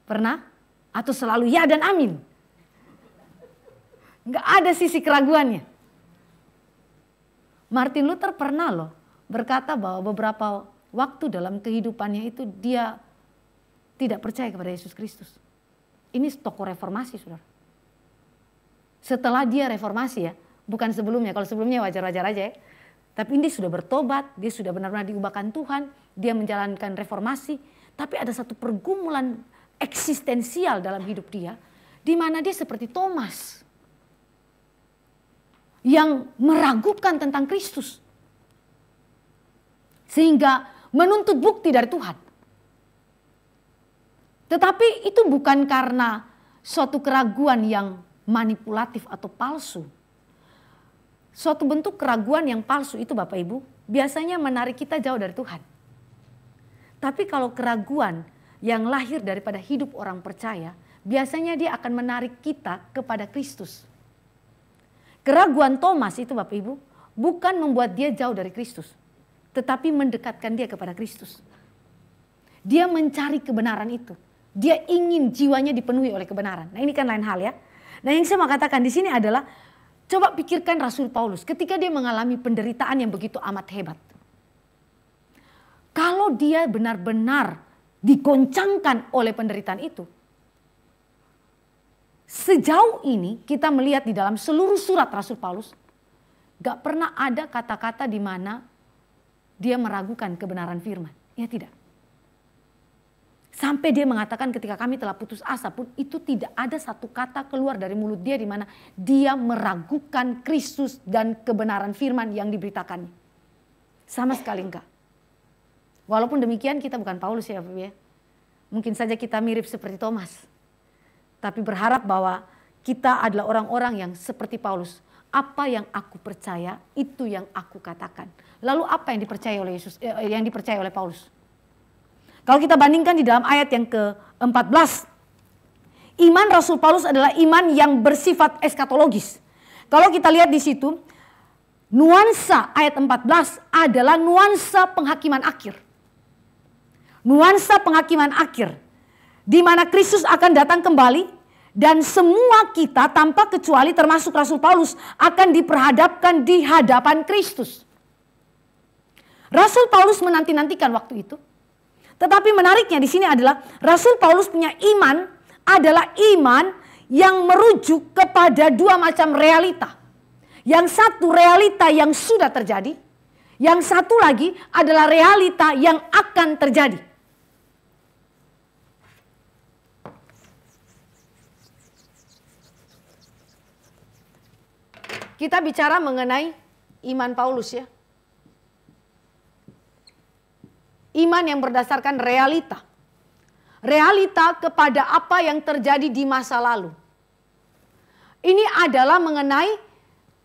Pernah? Atau selalu ya dan amin? Nggak ada sisi keraguannya. Martin Luther pernah loh berkata bahwa beberapa waktu dalam kehidupannya itu dia tidak percaya kepada Yesus Kristus. Ini tokoh reformasi saudara. Setelah dia reformasi ya, bukan sebelumnya. Kalau sebelumnya wajar-wajar aja ya. Tapi ini sudah bertobat, dia sudah benar-benar diubahkan Tuhan, dia menjalankan reformasi. Tapi ada satu pergumulan eksistensial dalam hidup dia, di mana dia seperti Thomas yang meragukan tentang Kristus. Sehingga menuntut bukti dari Tuhan. Tetapi itu bukan karena suatu keraguan yang manipulatif atau palsu. Suatu bentuk keraguan yang palsu itu Bapak Ibu biasanya menarik kita jauh dari Tuhan. Tapi kalau keraguan yang lahir daripada hidup orang percaya, biasanya dia akan menarik kita kepada Kristus. Keraguan Thomas itu Bapak Ibu bukan membuat dia jauh dari Kristus, tetapi mendekatkan dia kepada Kristus. Dia mencari kebenaran itu. Dia ingin jiwanya dipenuhi oleh kebenaran. Nah ini kan lain hal ya. Nah yang saya mau katakan di sini adalah, coba pikirkan Rasul Paulus ketika dia mengalami penderitaan yang begitu amat hebat. Kalau dia benar-benar digoncangkan oleh penderitaan itu, sejauh ini kita melihat di dalam seluruh surat Rasul Paulus, gak pernah ada kata-kata di mana dia meragukan kebenaran firman. Ya tidak. Sampai dia mengatakan ketika kami telah putus asa pun itu tidak ada satu kata keluar dari mulut dia di mana dia meragukan Kristus dan kebenaran firman yang diberitakannya. Sama sekali enggak. Walaupun demikian kita bukan Paulus ya Bapak ya. Mungkin saja kita mirip seperti Thomas. Tapi berharap bahwa kita adalah orang-orang yang seperti Paulus. Apa yang aku percaya itu yang aku katakan. Lalu apa yang dipercaya oleh Yesus, yang dipercaya oleh Paulus? Kalau kita bandingkan di dalam ayat yang ke-14, iman Rasul Paulus adalah iman yang bersifat eskatologis. Kalau kita lihat di situ, nuansa ayat 14 adalah nuansa penghakiman akhir. Nuansa penghakiman akhir, di mana Kristus akan datang kembali dan semua kita tanpa kecuali termasuk Rasul Paulus akan diperhadapkan di hadapan Kristus. Rasul Paulus menanti-nantikan waktu itu. Tetapi menariknya di sini adalah Rasul Paulus punya iman adalah iman yang merujuk kepada dua macam realita. Yang satu realita yang sudah terjadi, yang satu lagi adalah realita yang akan terjadi. Kita bicara mengenai iman Paulus ya. Iman yang berdasarkan realita. Realita kepada apa yang terjadi di masa lalu. Ini adalah mengenai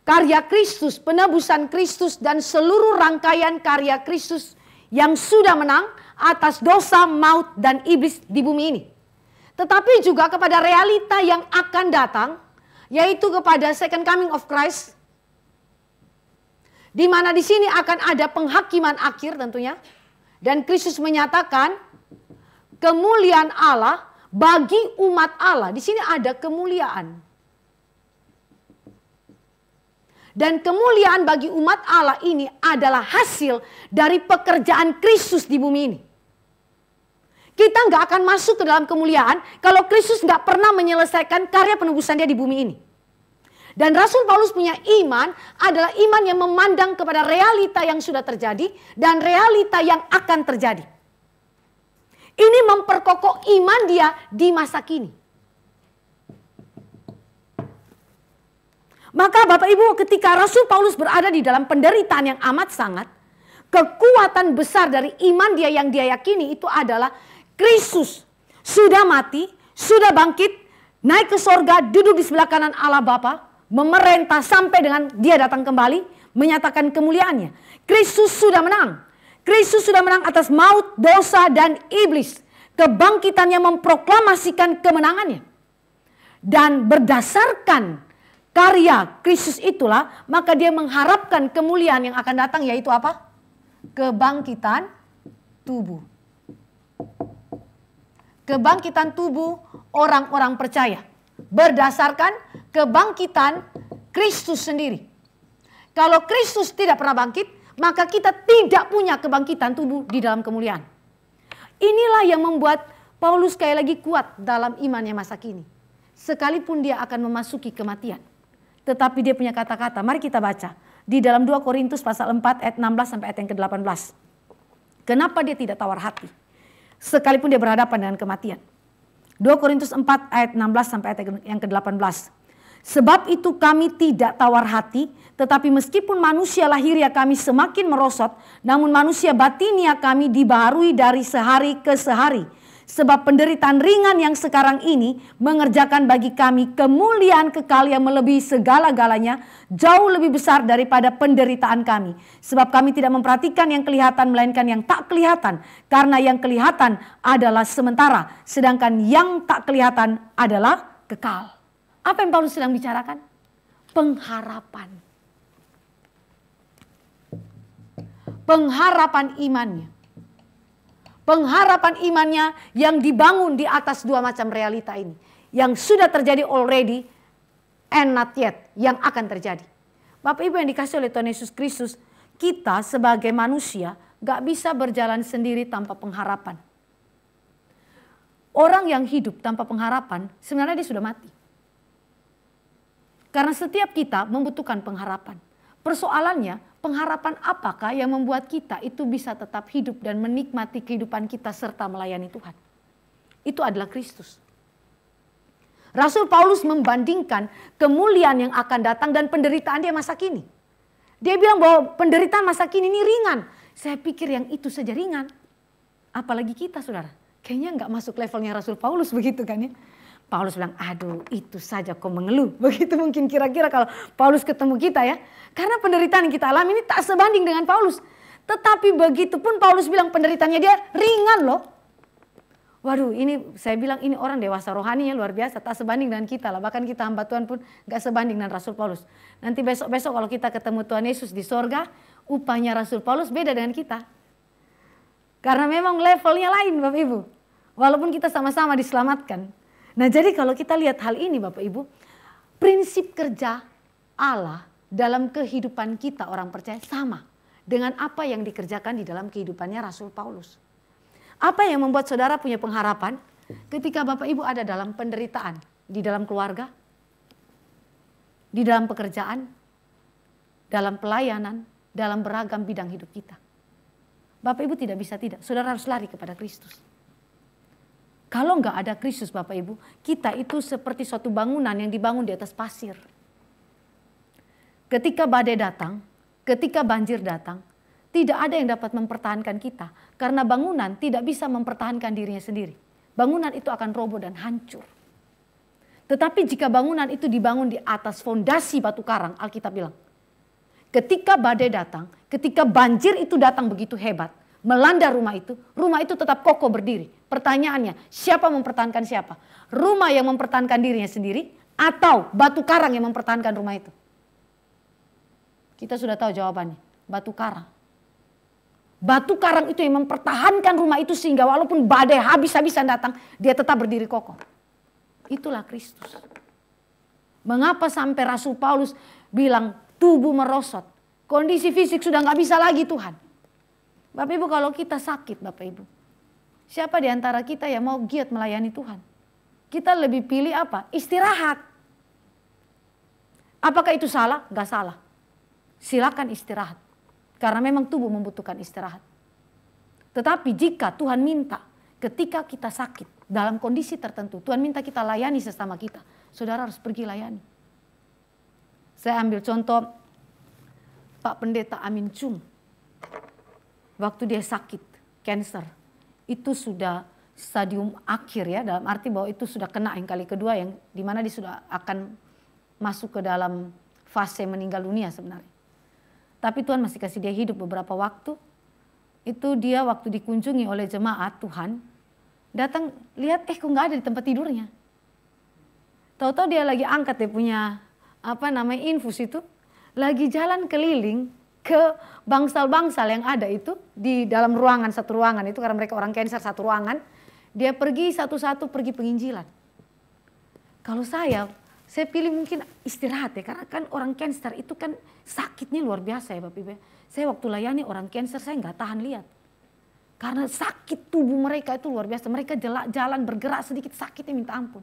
karya Kristus, penebusan Kristus dan seluruh rangkaian karya Kristus yang sudah menang atas dosa, maut dan iblis di bumi ini. Tetapi juga kepada realita yang akan datang, yaitu kepada second coming of Christ. Di mana di sini akan ada penghakiman akhir tentunya. Dan Kristus menyatakan kemuliaan Allah bagi umat Allah. Di sini ada kemuliaan. Dan kemuliaan bagi umat Allah ini adalah hasil dari pekerjaan Kristus di bumi ini. Kita nggak akan masuk ke dalam kemuliaan kalau Kristus nggak pernah menyelesaikan karya penebusan dia di bumi ini. Dan Rasul Paulus punya iman adalah iman yang memandang kepada realita yang sudah terjadi dan realita yang akan terjadi. Ini memperkokoh iman dia di masa kini. Maka Bapak Ibu, ketika Rasul Paulus berada di dalam penderitaan yang amat sangat, kekuatan besar dari iman dia yang dia yakini itu adalah Kristus sudah mati, sudah bangkit, naik ke sorga, duduk di sebelah kanan Allah Bapa, memerintah sampai dengan dia datang kembali, menyatakan kemuliaannya. Kristus sudah menang. Kristus sudah menang atas maut, dosa, dan iblis. Kebangkitannya memproklamasikan kemenangannya. Dan berdasarkan karya Kristus itulah, maka dia mengharapkan kemuliaan yang akan datang, yaitu apa? Kebangkitan tubuh. Kebangkitan tubuh orang-orang percaya. Berdasarkan kebangkitan Kristus sendiri. Kalau Kristus tidak pernah bangkit, maka kita tidak punya kebangkitan tubuh di dalam kemuliaan. Inilah yang membuat Paulus sekali lagi kuat dalam imannya masa kini. Sekalipun dia akan memasuki kematian. Tetapi dia punya kata-kata, mari kita baca. Di dalam 2 Korintus pasal 4 ayat 16 sampai ayat yang ke-18. Kenapa dia tidak tawar hati? Sekalipun dia berhadapan dengan kematian. 2 Korintus 4 ayat 16 sampai ayat yang ke-18. Sebab itu kami tidak tawar hati, tetapi meskipun manusia lahiriah kami semakin merosot, namun manusia batinia kami dibaharui dari sehari ke sehari. Sebab penderitaan ringan yang sekarang ini mengerjakan bagi kami kemuliaan kekal yang melebihi segala-galanya, jauh lebih besar daripada penderitaan kami. Sebab kami tidak memperhatikan yang kelihatan melainkan yang tak kelihatan. Karena yang kelihatan adalah sementara, sedangkan yang tak kelihatan adalah kekal. Apa yang Paulus sedang bicarakan? Pengharapan. Pengharapan imannya. Pengharapan imannya yang dibangun di atas dua macam realita ini. Yang sudah terjadi already and not yet. Yang akan terjadi. Bapak Ibu yang dikasih oleh Tuhan Yesus Kristus. Kita sebagai manusia gak bisa berjalan sendiri tanpa pengharapan. Orang yang hidup tanpa pengharapan sebenarnya dia sudah mati. Karena setiap kita membutuhkan pengharapan. Persoalannya, pengharapan apakah yang membuat kita itu bisa tetap hidup dan menikmati kehidupan kita serta melayani Tuhan? Itu adalah Kristus. Rasul Paulus membandingkan kemuliaan yang akan datang dan penderitaan dia masa kini. Dia bilang bahwa penderitaan masa kini ini ringan. Saya pikir yang itu saja ringan. Apalagi kita saudara. Kayaknya nggak masuk levelnya Rasul Paulus begitu kan ya. Paulus bilang, aduh itu saja kau mengeluh. Begitu mungkin kira-kira kalau Paulus ketemu kita ya. Karena penderitaan yang kita alami ini tak sebanding dengan Paulus. Tetapi begitu pun Paulus bilang penderitaannya dia ringan loh. Waduh ini saya bilang ini orang dewasa rohaninya luar biasa. Tak sebanding dengan kita lah. Bahkan kita hamba Tuhan pun gak sebanding dengan Rasul Paulus. Nanti besok-besok kalau kita ketemu Tuhan Yesus di sorga. Upahnya Rasul Paulus beda dengan kita. Karena memang levelnya lain Bapak Ibu. Walaupun kita sama-sama diselamatkan. Nah jadi kalau kita lihat hal ini Bapak Ibu, prinsip kerja Allah dalam kehidupan kita orang percaya sama dengan apa yang dikerjakan di dalam kehidupannya Rasul Paulus. Apa yang membuat saudara punya pengharapan? Ketika Bapak Ibu ada dalam penderitaan, di dalam keluarga, di dalam pekerjaan, dalam pelayanan, dalam beragam bidang hidup kita. Bapak Ibu tidak bisa tidak, saudara harus lari kepada Kristus. Kalau nggak ada Kristus Bapak Ibu, kita itu seperti suatu bangunan yang dibangun di atas pasir. Ketika badai datang, ketika banjir datang, tidak ada yang dapat mempertahankan kita. Karena bangunan tidak bisa mempertahankan dirinya sendiri. Bangunan itu akan roboh dan hancur. Tetapi jika bangunan itu dibangun di atas fondasi batu karang, Alkitab bilang, ketika badai datang, ketika banjir itu datang begitu hebat, melanda rumah itu tetap kokoh berdiri. Pertanyaannya, siapa mempertahankan siapa? Rumah yang mempertahankan dirinya sendiri atau batu karang yang mempertahankan rumah itu? Kita sudah tahu jawabannya, batu karang. Batu karang itu yang mempertahankan rumah itu sehingga walaupun badai habis-habisan datang, dia tetap berdiri kokoh. Itulah Kristus. Mengapa sampai Rasul Paulus bilang tubuh merosot. Kondisi fisik sudah gak bisa lagi Tuhan. Bapak Ibu kalau kita sakit Bapak Ibu. Siapa di antara kita yang mau giat melayani Tuhan? Kita lebih pilih apa? Istirahat. Apakah itu salah? Gak salah. Silakan istirahat. Karena memang tubuh membutuhkan istirahat. Tetapi jika Tuhan minta ketika kita sakit dalam kondisi tertentu, Tuhan minta kita layani sesama kita. Saudara harus pergi layani. Saya ambil contoh Pak Pendeta Amin Chung. Waktu dia sakit, cancer, itu sudah stadium akhir ya, dalam arti bahwa itu sudah kena yang kali kedua yang dimana dia sudah akan masuk ke dalam fase meninggal dunia sebenarnya. Tapi Tuhan masih kasih dia hidup beberapa waktu. Itu dia waktu dikunjungi oleh jemaat Tuhan, datang lihat kok nggak ada di tempat tidurnya. Tahu-tahu dia lagi angkat dia punya infus itu, lagi jalan keliling ke bangsal-bangsal yang ada itu di dalam satu ruangan itu karena mereka orang cancer satu ruangan. Dia pergi satu-satu pergi penginjilan. Kalau saya pilih mungkin istirahat ya karena kan orang cancer itu kan sakitnya luar biasa ya Bapak Ibu. Saya waktu layani orang cancer saya nggak tahan lihat. Karena sakit tubuh mereka itu luar biasa. Mereka jalan bergerak sedikit sakitnya minta ampun.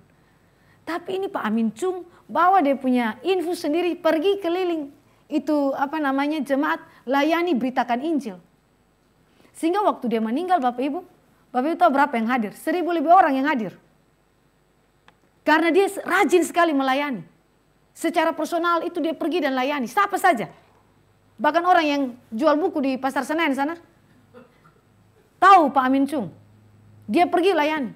Tapi ini Pak Amin Chung bawa dia punya infus sendiri pergi keliling. Itu jemaat layani beritakan Injil. Sehingga waktu dia meninggal Bapak Ibu tahu berapa yang hadir? 1.000 lebih orang yang hadir. Karena dia rajin sekali melayani. Secara personal itu dia pergi dan layani siapa saja. Bahkan orang yang jual buku di Pasar Senen sana. Tahu Pak Amin Chung. Dia pergi layani.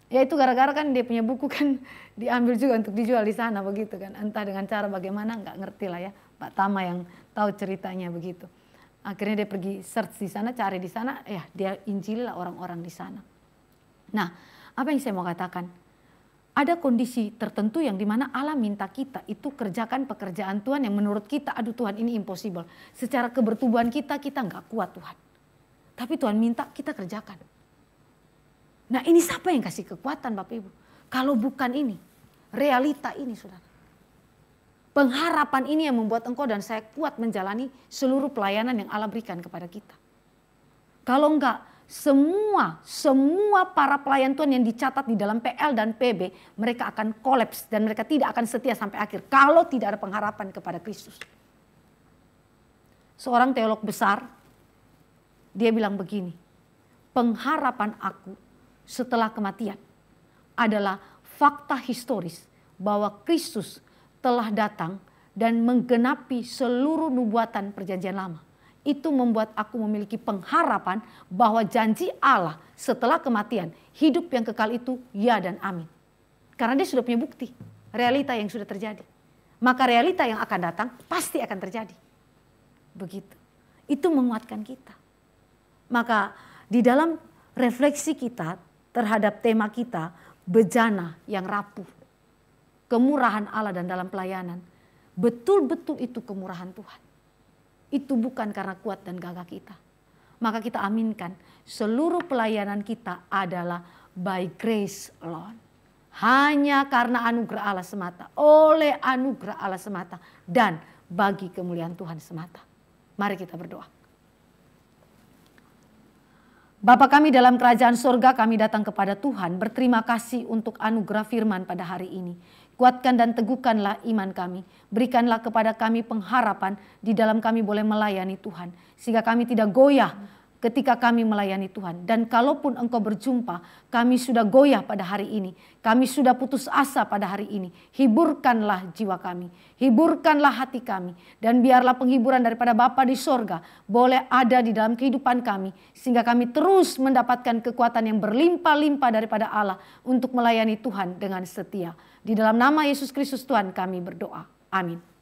Ya itu gara-gara kan dia punya buku kan diambil juga untuk dijual di sana begitu kan. Entah dengan cara bagaimana nggak ngerti lah ya. Pak Tama yang tahu ceritanya begitu. Akhirnya dia pergi search di sana, cari di sana, ya dia injililah orang-orang di sana. Nah, apa yang saya mau katakan? Ada kondisi tertentu yang dimana Allah minta kita itu kerjakan pekerjaan Tuhan yang menurut kita, aduh Tuhan ini impossible. Secara kebertubuhan kita nggak kuat Tuhan. Tapi Tuhan minta kita kerjakan. Nah ini siapa yang kasih kekuatan Bapak Ibu? Kalau bukan ini, realita ini saudara. Pengharapan ini yang membuat engkau dan saya kuat menjalani seluruh pelayanan yang Allah berikan kepada kita. Kalau enggak, semua para pelayan Tuhan yang dicatat di dalam PL dan PB, mereka akan kolaps dan mereka tidak akan setia sampai akhir. Kalau tidak ada pengharapan kepada Kristus. Seorang teolog besar, dia bilang begini, pengharapan aku setelah kematian adalah fakta historis bahwa Kristus telah datang dan menggenapi seluruh nubuatan perjanjian lama. Itu membuat aku memiliki pengharapan bahwa janji Allah setelah kematian, hidup yang kekal itu ya dan amin. Karena dia sudah punya bukti, realita yang sudah terjadi. Maka realita yang akan datang pasti akan terjadi. Begitu. Itu menguatkan kita. Maka di dalam refleksi kita terhadap tema kita, bejana yang rapuh. Kemurahan Allah dan dalam pelayanan. Betul-betul itu kemurahan Tuhan. Itu bukan karena kuat dan gagah kita. Maka kita aminkan seluruh pelayanan kita adalah by grace alone. Hanya karena anugerah Allah semata. Oleh anugerah Allah semata. Dan bagi kemuliaan Tuhan semata. Mari kita berdoa. Bapa kami dalam kerajaan sorga, kami datang kepada Tuhan berterima kasih untuk anugerah firman pada hari ini. Kuatkan dan teguhkanlah iman kami. Berikanlah kepada kami pengharapan di dalam kami boleh melayani Tuhan. Sehingga kami tidak goyah ketika kami melayani Tuhan. Dan kalaupun Engkau berjumpa, kami sudah goyah pada hari ini. Kami sudah putus asa pada hari ini. Hiburkanlah jiwa kami. Hiburkanlah hati kami. Dan biarlah penghiburan daripada Bapa di sorga boleh ada di dalam kehidupan kami. Sehingga kami terus mendapatkan kekuatan yang berlimpah-limpah daripada Allah untuk melayani Tuhan dengan setia. Di dalam nama Yesus Kristus Tuhan kami berdoa. Amin.